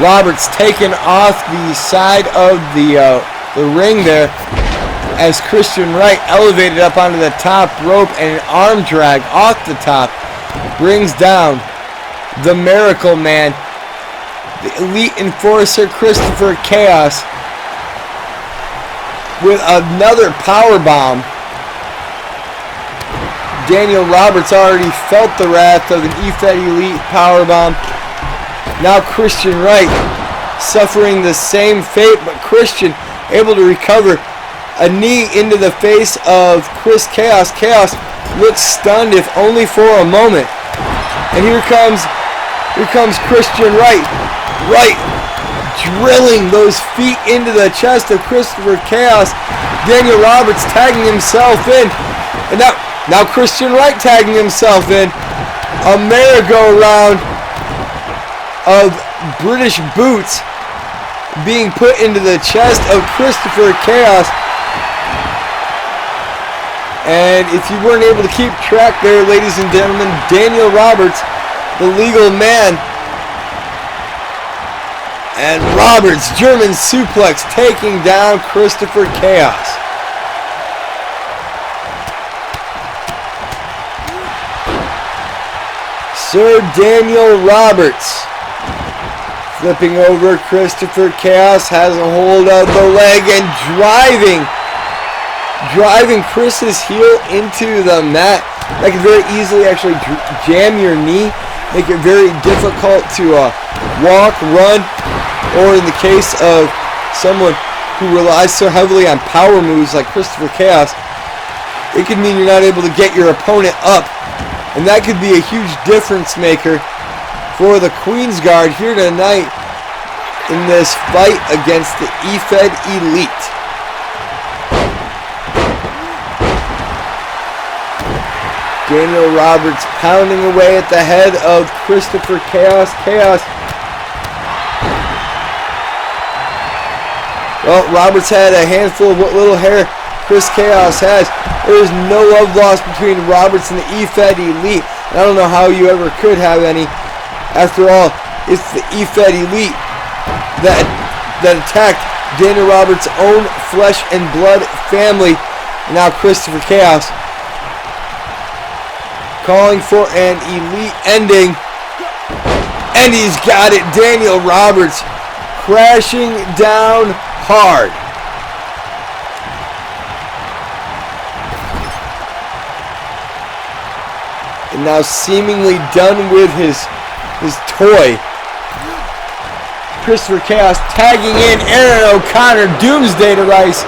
Speaker 4: Roberts taken off the side of the ring there as Christian Wright elevated up onto the top rope, and an arm drag off the top brings down the Miracle Man, the Elite Enforcer Christopher Chaos, with another powerbomb. Daniel Roberts already felt the wrath of an E-Fed Elite powerbomb. Now Christian Wright suffering the same fate, but Christian able to recover a knee into the face of Chris Chaos. Chaos looks stunned, if only for a moment. And here comes Christian Wright. Wright drilling those feet into the chest of Christopher Chaos. Daniel Roberts tagging himself in. And now Christian Wright tagging himself in. A merry-go-round of British boots being put into the chest of Christopher Chaos. And if you weren't able to keep track there, ladies and gentlemen, Daniel Roberts, the legal man, and Roberts, German suplex, taking down Christopher Chaos. Sir Daniel Roberts flipping over Christopher Chaos, has a hold of the leg and driving Chris's heel into the mat. That can very easily actually jam your knee, make it very difficult to walk, run, or in the case of someone who relies so heavily on power moves like Christopher Chaos, it could mean you're not able to get your opponent up, and that could be a huge difference maker for the Queen's Guard here tonight in this fight against the E-Fed Elite. Daniel Roberts pounding away at the head of Christopher Chaos. Well, Roberts had a handful of what little hair Chris Chaos has. There is no love lost between Roberts and the E-Fed Elite. I don't know how you ever could have any. After all, it's the E-Fed Elite that attacked Daniel Roberts' own flesh and blood family. And now Christopher Chaos calling for an Elite ending. And he's got it. Daniel Roberts crashing down hard. And now seemingly done with his toy. Christopher Chaos tagging in Aaron O'Connor. Doomsday device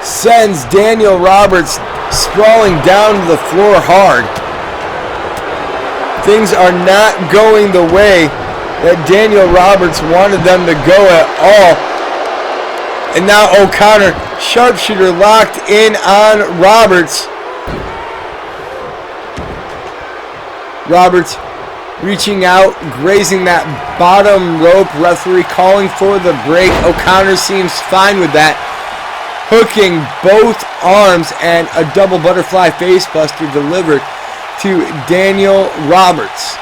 Speaker 4: sends Daniel Roberts sprawling down to the floor hard. Things are not going the way that Daniel Roberts wanted them to go at all. And now O'Connor, sharpshooter locked in on Roberts. Roberts reaching out, grazing that bottom rope. Referee calling for the break. O'Connor seems fine with that. Hooking both arms and a double butterfly facebuster delivered to Daniel Roberts.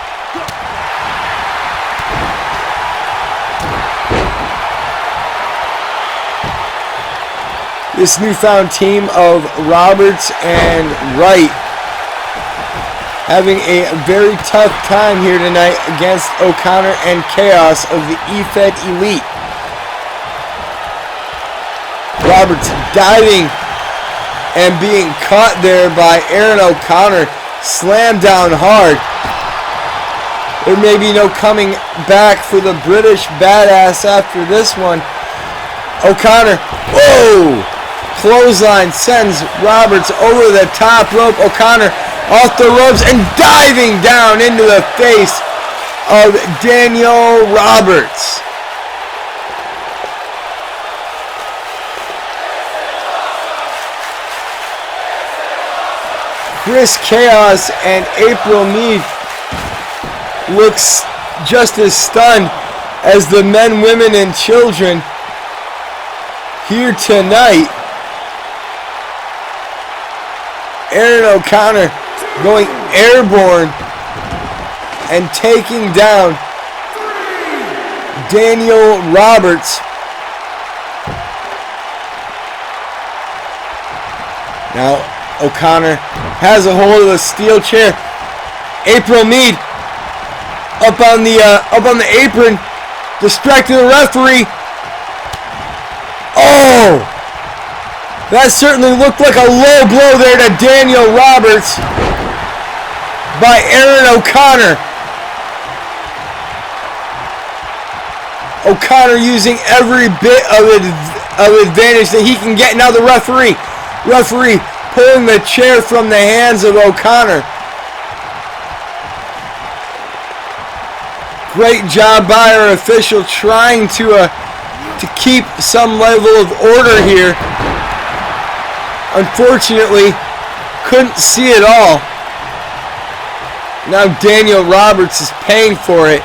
Speaker 4: This newfound team of Roberts and Wright having a very tough time here tonight against O'Connor and Chaos of the EFED Elite. Roberts diving and being caught there by Aaron O'Connor. Slammed down hard. There may be no coming back for the British Badass after this one. O'Connor, whoa! Clothesline sends Roberts over the top rope. O'Connor off the ropes and diving down into the face of Daniel Roberts. Chris Chaos and April Mead looks just as stunned as the men, women, and children here tonight. Aaron O'Connor going airborne and taking down Daniel Roberts. Now O'Connor has a hold of a steel chair. April Mead up on the apron, distracting the referee. Oh! That certainly looked like a low blow there to Daniel Roberts by Aaron O'Connor. O'Connor using every bit of advantage that he can get. Now the referee pulling the chair from the hands of O'Connor. Great job by our official trying to keep some level of order here. Unfortunately, couldn't see it all. Now Daniel Roberts is paying for it.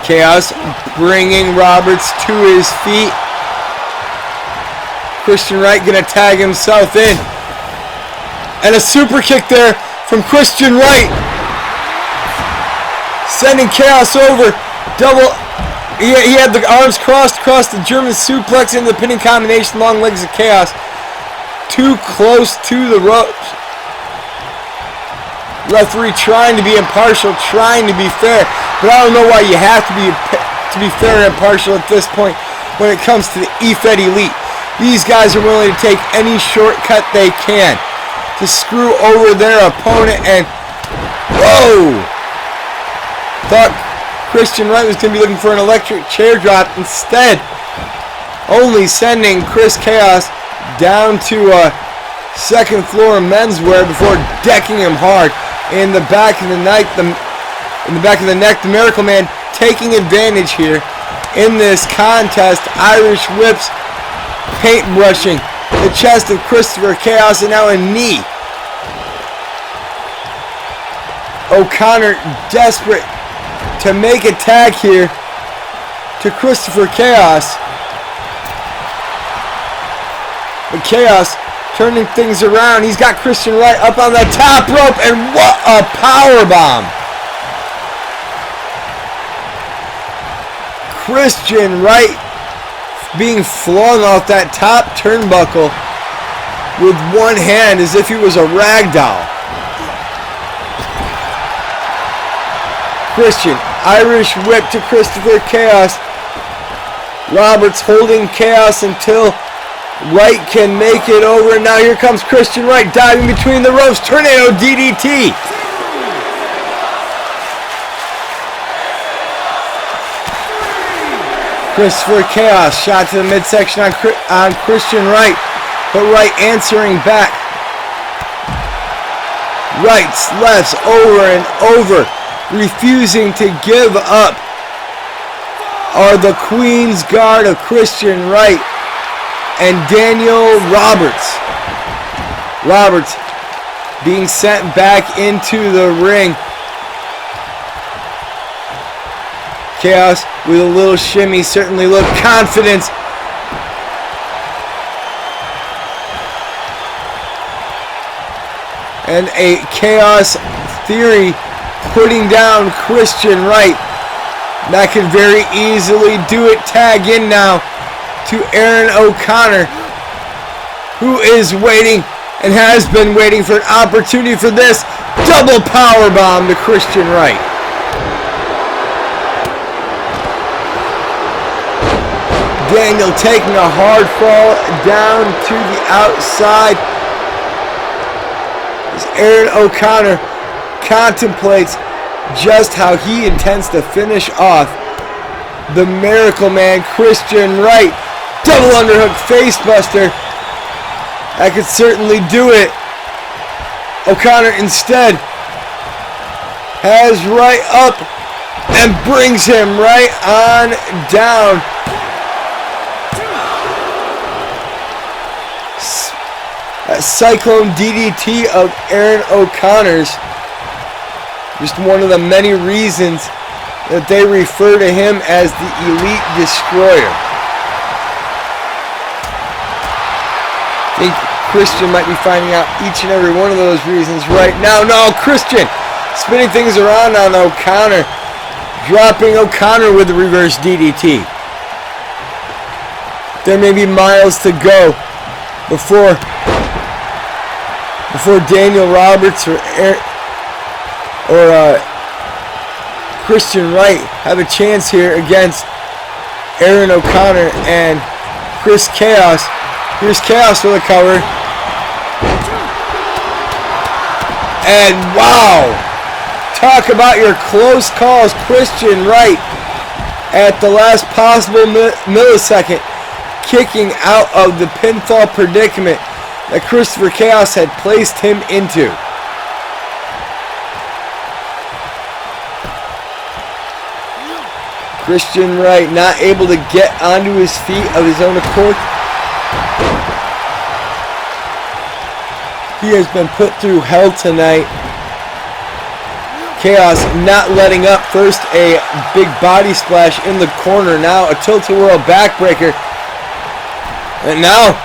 Speaker 4: Chaos bringing Roberts to his feet. Christian Wright gonna tag himself in. And a super kick there from Christian Wright. Sending Chaos over. Double. He had the arms crossed across the German suplex into the pinning combination. Long legs of Chaos. Too close to the ropes. Referee trying to be impartial, trying to be fair. But I don't know why you have to be fair and impartial at this point when it comes to the EFED Elite. These guys are willing to take any shortcut they can to screw over their opponent. And whoa! Thought Christian Wright was going to be looking for an electric chair drop. Instead, only sending Chris Chaos down to second floor menswear before decking him hard in the back of the neck. The Miracle Man taking advantage here in this contest. Irish whips, paintbrushing the chest of Christopher Chaos, and now a knee. O'Connor desperate to make a tag here to Christopher Chaos. But Chaos turning things around. He's got Christian Wright up on the top rope, and what a powerbomb. Christian Wright being flung off that top turnbuckle with one hand as if he was a rag doll. Christian, Irish whip to Christopher Chaos. Roberts holding Chaos until Wright can make it over. Now here comes Christian Wright diving between the ropes. Tornado DDT. Christopher Chaos shot to the midsection on Christian Wright. but Wright answering back. Rights, lefts, over and over, refusing to give up, are the Queen's Guard of Christian Wright and Daniel Roberts. Roberts being sent back into the ring. Chaos with a little shimmy, certainly looked confident. And a Chaos Theory putting down Christian Wright. That could very easily do it. Tag in now to Aaron O'Connor, who is waiting and has been waiting for an opportunity for this. Double powerbomb to Christian Wright. Daniel taking a hard fall down to the outside as Aaron O'Connor contemplates just how he intends to finish off the Miracle Man, Christian Wright. Double underhook facebuster. That could certainly do it. O'Connor instead has Wright up and brings him right on down. That Cyclone DDT of Aaron O'Connor's, just one of the many reasons that they refer to him as the Elite Destroyer. I think Christian might be finding out each and every one of those reasons right now. No, Christian spinning things around on O'Connor, dropping O'Connor with the reverse DDT. There may be miles to go before Daniel Roberts or Christian Wright have a chance here against Aaron O'Connor and Chris Chaos. Here's Chaos with a cover. And wow! Talk about your close calls. Christian Wright at the last possible millisecond kicking out of the pinfall predicament that Christopher Chaos had placed him into. Christian Wright not able to get onto his feet of his own accord. He has been put through hell tonight. Chaos not letting up. First a big body splash in the corner. Now a tilt-a-whirl backbreaker. And now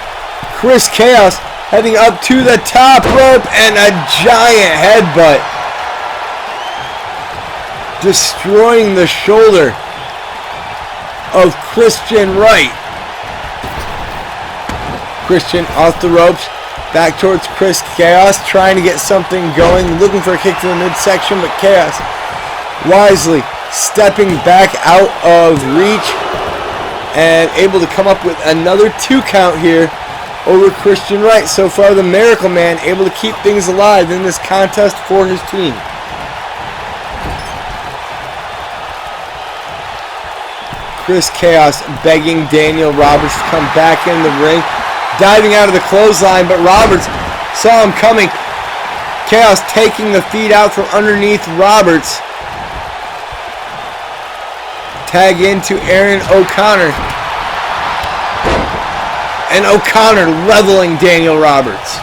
Speaker 4: Chris Chaos heading up to the top rope and a giant headbutt. Destroying the shoulder of Christian Wright. Christian off the ropes. Back towards Chris Chaos, trying to get something going, looking for a kick to the midsection, but Chaos wisely stepping back out of reach and able to come up with another 2 count here over Christian Wright. So far, the Miracle Man able to keep things alive in this contest for his team. Chris Chaos begging Daniel Roberts to come back in the ring. Diving out of the clothesline, but Roberts saw him coming. Chaos taking the feet out from underneath Roberts. Tag into Aaron O'Connor. And O'Connor leveling Daniel Roberts.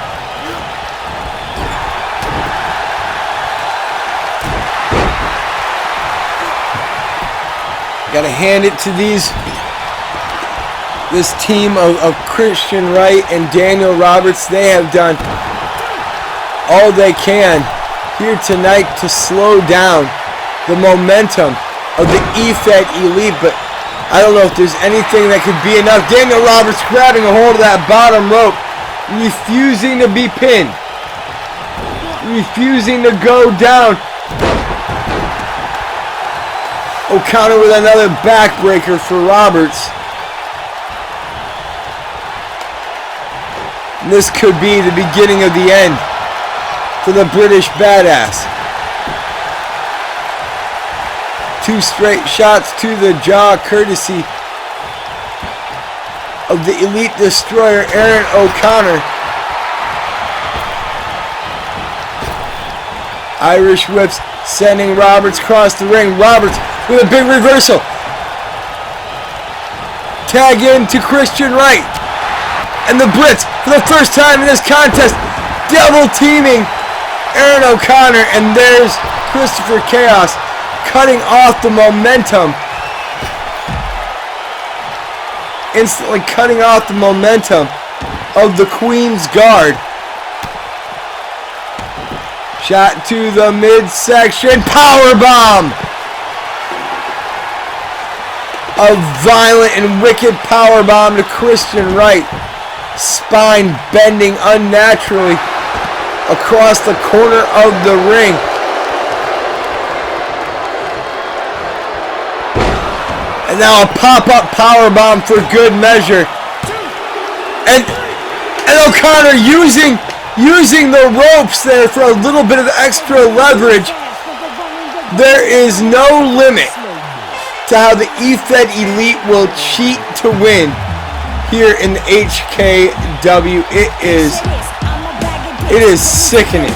Speaker 4: Gotta hand it to this team of Christian Wright and Daniel Roberts. They have done all they can here tonight to slow down the momentum of the EFED Elite, but I don't know if there's anything that could be enough. Daniel Roberts grabbing a hold of that bottom rope, refusing to be pinned, refusing to go down. O'Connor with another backbreaker for Roberts. This could be the beginning of the end for the British Badass. 2 straight shots to the jaw, courtesy of the Elite Destroyer, Aaron O'Connor. Irish whips, sending Roberts across the ring. Roberts with a big reversal. Tag in to Christian Wright. And the Brits, for the first time in this contest, double teaming Aaron O'Connor. And there's Christopher Chaos cutting off the momentum. Instantly cutting off the momentum of the Queen's Guard. Shot to the midsection. Powerbomb! A violent and wicked powerbomb to Christian Wright. Spine bending unnaturally across the corner of the ring. And now a pop-up powerbomb for good measure. And O'Connor using the ropes there for a little bit of extra leverage. There is no limit to how the EFED Elite will cheat to win here in the HKW. It is sickening.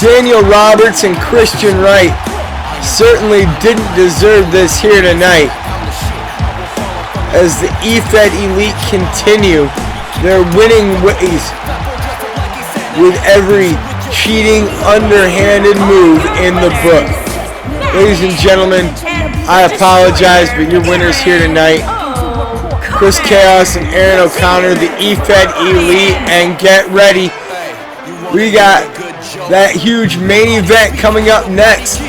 Speaker 4: Daniel Roberts and Christian Wright certainly didn't deserve this here tonight, as the EFED Elite continue their winning ways with every cheating, underhanded move in the book. Ladies and gentlemen, I apologize, but your winners here tonight, Chris Chaos and Aaron O'Connor, the EFED Elite. And get ready, we got that huge main event coming up next.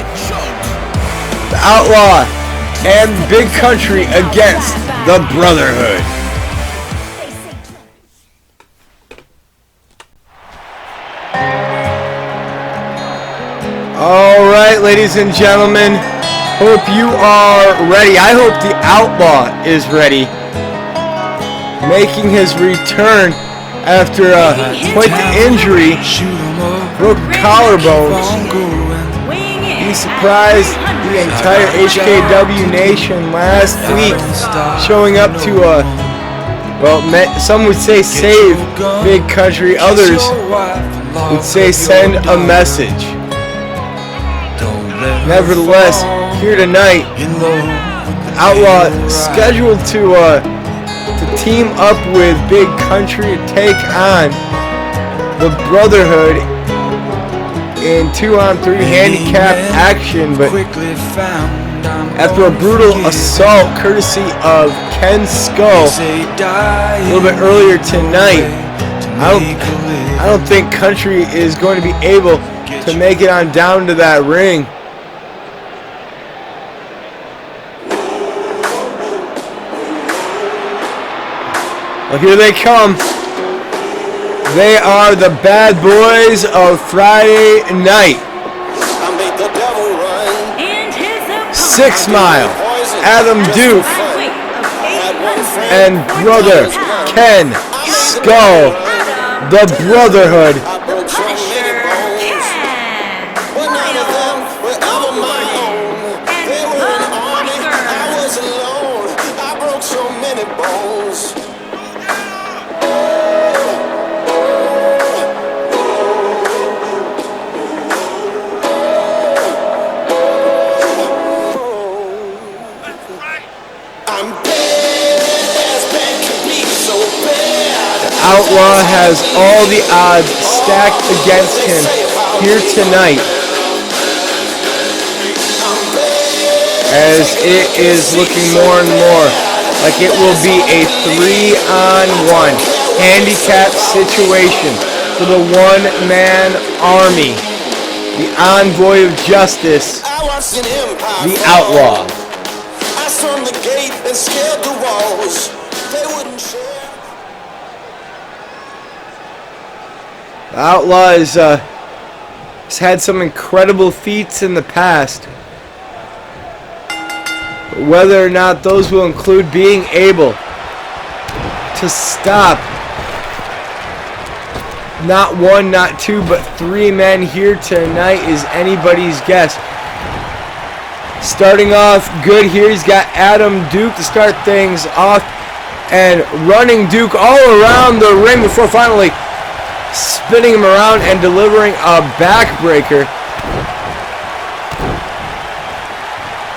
Speaker 4: The Outlaw and Big Country against the Brotherhood. All right, ladies and gentlemen, hope you are ready. I hope the Outlaw is ready, making his return after quite the injury, broke collarbones. He surprised the entire HKW nation last week, showing up to well, some would say save Big Country, others would say send a message. Nevertheless, here tonight, Outlaw scheduled to team up with Big Country to take on the Brotherhood in 2-on-3 handicap action, but after a brutal assault courtesy of Ken Skull a little bit earlier tonight, I don't think Country is going to be able to make it on down to that ring. Well, here they come. They are the bad boys of Friday night. 6 Mile, Adam Duke, and brother Ken Skull, the Brotherhood. Outlaw has all the odds stacked against him here tonight, as it is looking more and more like it will be a 3-on-1 handicap situation for the one-man army, the envoy of justice, the Outlaw. I stormed the gate and scared the walls. They wouldn't share. The Outlaw has had some incredible feats in the past. But whether or not those will include being able to stop not one, not two, but 3 men here tonight is anybody's guess. starting off good here. He's got Adam Duke to start things off, and running Duke all around the ring before finally spinning him around and delivering a backbreaker.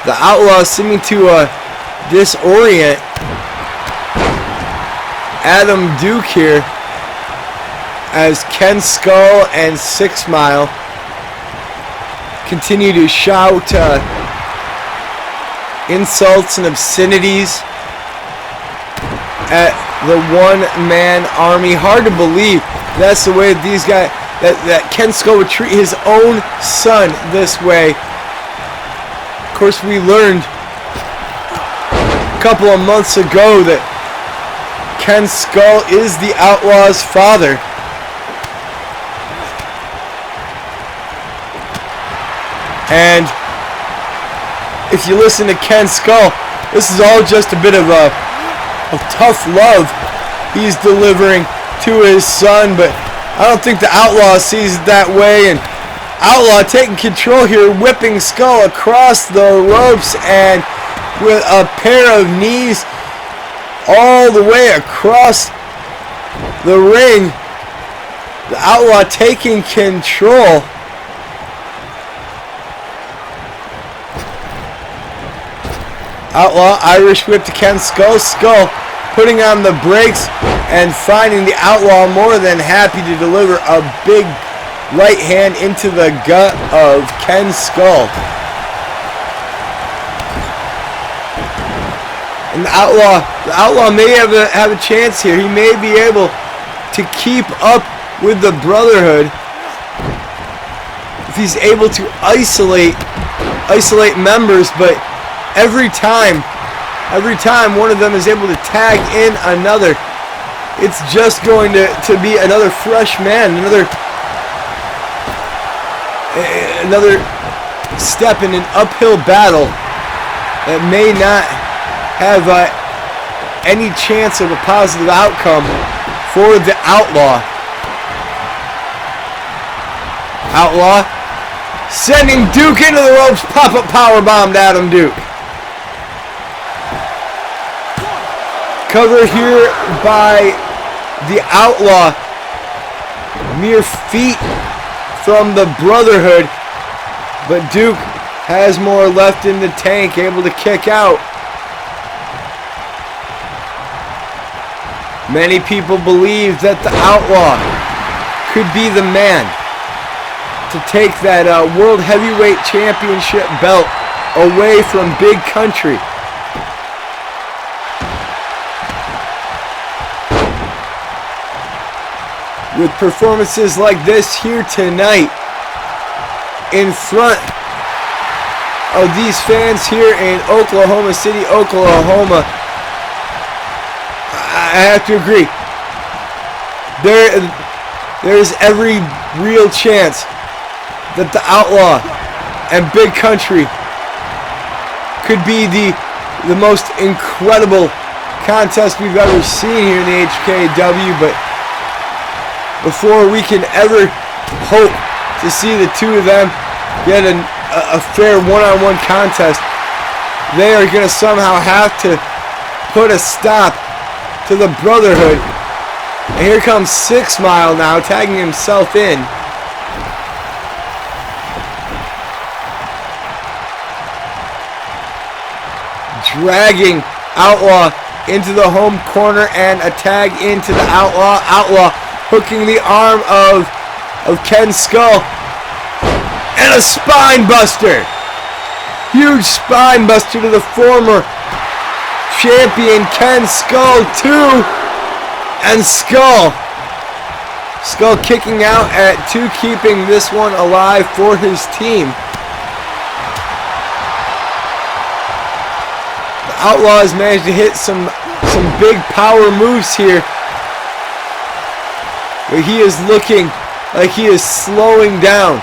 Speaker 4: The Outlaw seeming to disorient Adam Duke here as Ken Skull and 6 Mile continue to shout insults and obscenities at the one-man army. Hard to believe that's the way these guys, that Ken Skull would treat his own son this way. Of course, we learned a couple of months ago that Ken Skull is the Outlaw's father. And if you listen to Ken Skull, this is all just a bit of a tough love he's delivering to his son, but I don't think the Outlaw sees it that way. And Outlaw taking control here, whipping Skull across the ropes and with a pair of knees all the way across the ring. The Outlaw taking control. Outlaw Irish whip to Ken Skull. Skull putting on the brakes and finding the Outlaw more than happy to deliver a big right hand into the gut of Ken Skull. And the Outlaw may have a chance here. He may be able to keep up with the Brotherhood if he's able to isolate members, but every time one of them is able to tag in another, it's just going to be another fresh man, another step in an uphill battle that may not have any chance of a positive outcome for the Outlaw. Outlaw sending Duke into the ropes, pop-up powerbomb to Adam Duke. Cover here by the Outlaw. Mere feet from the Brotherhood, but Duke has more left in the tank, able to kick out. Many people believe that the Outlaw could be the man to take that World Heavyweight Championship belt away from Big Country. With performances like this here tonight in front of these fans here in Oklahoma City, Oklahoma, I have to agree. There's every real chance that the Outlaw and Big Country could be the most incredible contest we've ever seen here in the HKW, but before we can ever hope to see the two of them get a fair one-on-one contest, they are going to somehow have to put a stop to the Brotherhood. And here comes 6 Mile now, tagging himself in. Dragging Outlaw into the home corner and a tag into the Outlaw. Outlaw hooking the arm of Ken Skull. And a spine buster. Huge spine buster to the former champion Ken Skull 2. And Skull kicking out at 2, keeping this one alive for his team. The Outlaw has managed to hit some big power moves here, but he is looking like he is slowing down.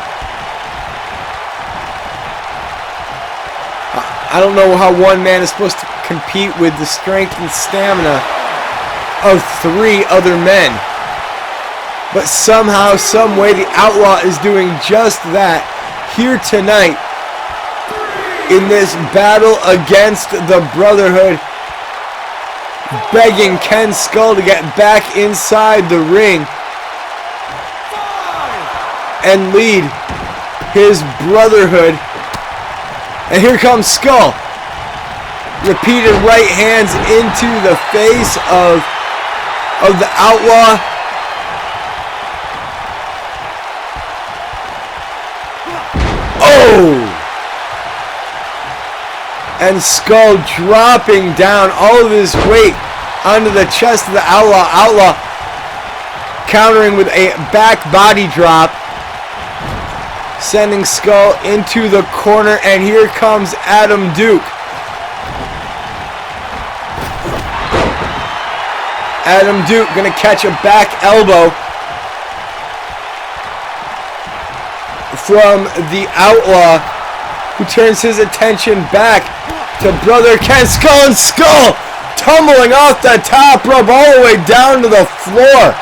Speaker 4: I don't know how one man is supposed to compete with the strength and stamina of 3 other men, but somehow, some way, the Outlaw is doing just that here tonight in this battle against the Brotherhood, begging Ken Skull to get back inside the ring and lead his Brotherhood. And here comes Skull. Repeated right hands into the face of the Outlaw. Oh! And Skull dropping down all of his weight onto the chest of the Outlaw. Outlaw countering with a back body drop, sending Skull into the corner. And here comes Adam Duke. Adam Duke gonna catch a back elbow from the Outlaw, who turns his attention back to brother Ken Skull, and Skull tumbling off the top rope all the way down to the floor.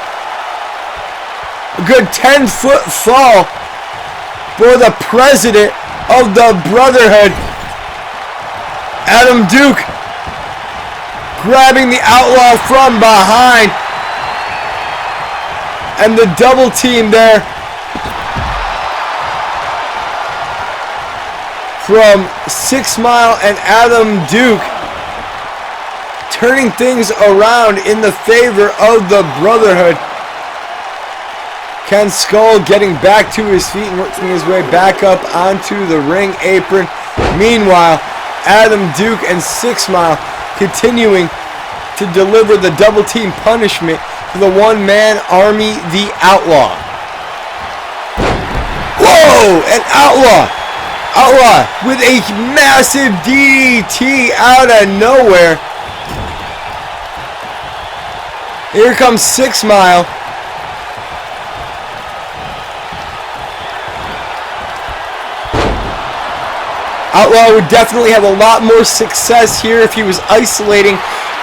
Speaker 4: A good 10-foot fall for the president of the Brotherhood. Adam Duke grabbing the Outlaw from behind, and the double team there from 6 Mile and Adam Duke, turning things around in the favor of the Brotherhood. Ken Skull getting back to his feet and working his way back up onto the ring apron. Meanwhile, Adam Duke and 6 Mile continuing to deliver the double team punishment to the one-man army, the Outlaw. Whoa! An Outlaw with a massive DDT out of nowhere. Here comes 6 Mile. Outlaw would definitely have a lot more success here if he was isolating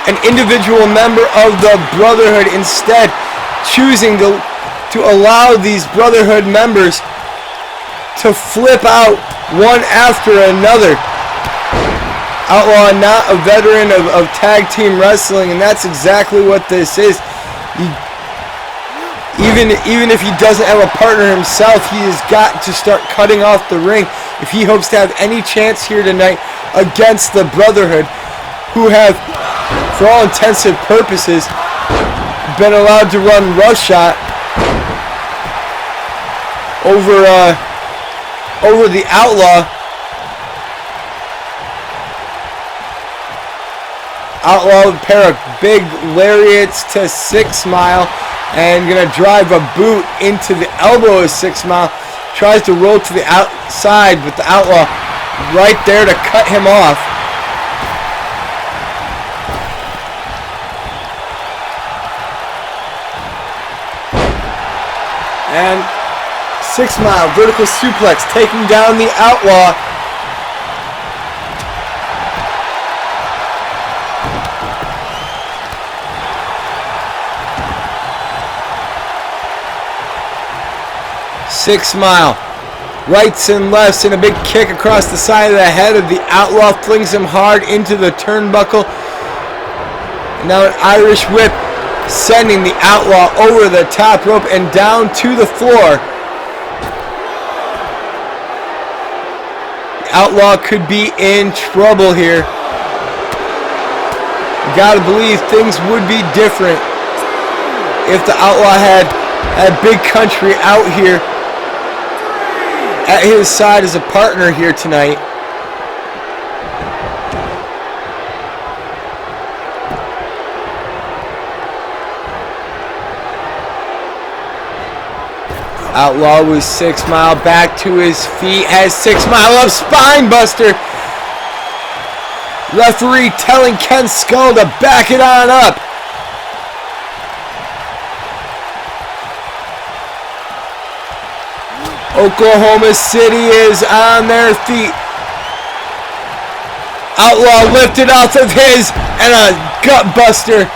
Speaker 4: an individual member of the Brotherhood, instead choosing to allow these Brotherhood members to flip out one after another. Outlaw not a veteran of tag team wrestling, and that's exactly what this is. Even if he doesn't have a partner himself, he has got to start cutting off the ring if he hopes to have any chance here tonight against the Brotherhood, who have, for all intensive purposes, been allowed to run roughshod over the Outlaw. Outlaw with a pair of big lariats to 6 Mile, and gonna drive a boot into the elbow of 6 Mile. Tries to roll to the outside, but the Outlaw right there to cut him off. And 6 Mile vertical suplex, taking down the Outlaw. Six Mile, rights and lefts, and a big kick across the side of the head of the Outlaw, flings him hard into the turnbuckle. And now an Irish whip, sending the Outlaw over the top rope and down to the floor. The Outlaw could be in trouble here. You gotta believe things would be different if the Outlaw had Big Country out here at his side as a partner here tonight. Outlaw with 6 Mile back to his feet, has 6 Mile up, spine buster. Referee telling Ken Skull to back it on up. Oklahoma City is on their feet. Outlaw lifted off of his, and a gut buster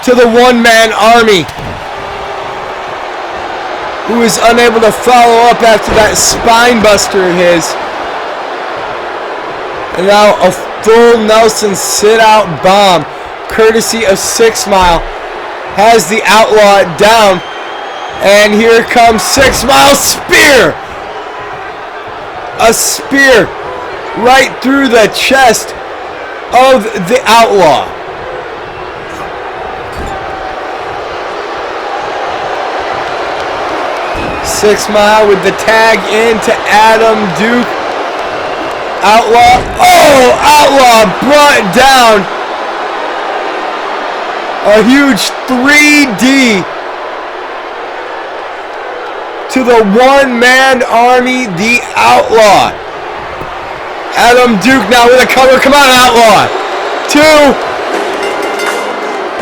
Speaker 4: to the one-man army, who is unable to follow up after that spine buster of his. And now a full Nelson sit-out bomb, courtesy of 6 Mile, has the Outlaw down. And here comes 6 Mile spear. A spear right through the chest of the Outlaw. Six Mile with the tag into Adam Duke. Outlaw. Oh, Outlaw brought down. A huge 3D to the one-man army, the Outlaw. Adam Duke now with a cover. Come on, Outlaw. 2.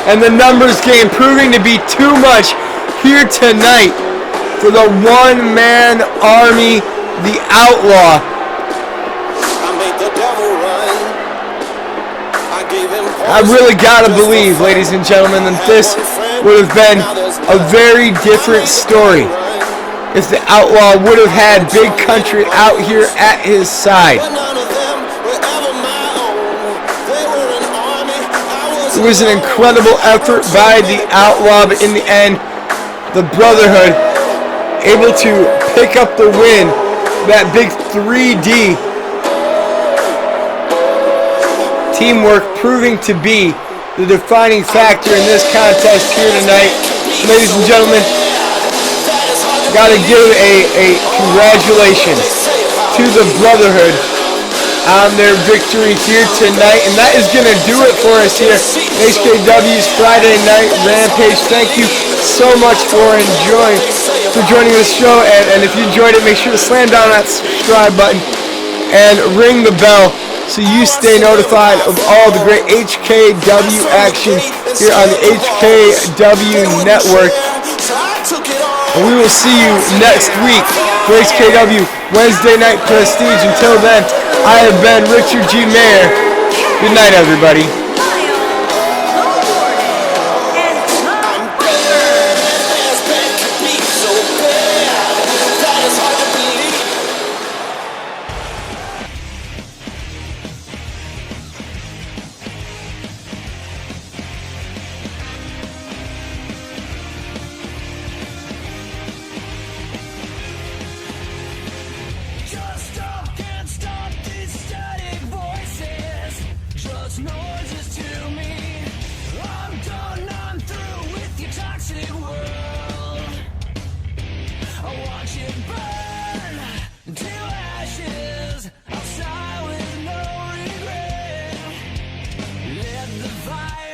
Speaker 4: And the numbers game proving to be too much here tonight for the one-man army, the Outlaw. I really gotta believe, ladies and gentlemen, that this would have been a very different story if the Outlaw would have had Big Country out here at his side. It was an incredible effort by the Outlaw, but in the end, the Brotherhood able to pick up the win. That big 3D teamwork proving to be the defining factor in this contest here tonight. Ladies and gentlemen, gotta give a congratulations to the Brotherhood on their victory here tonight. And that is gonna do it for us here. HKW's Friday Night Rampage. Thank you so much for joining this show. And if you enjoyed it, make sure to slam down that subscribe button and ring the bell so you stay notified of all the great HKW action here on the HKW network. And we will see you next week for HKW Wednesday Night Prestige. Until then, I have been Richard G. Mayer. Good night, everybody.
Speaker 7: Outside with no regret. Let the fire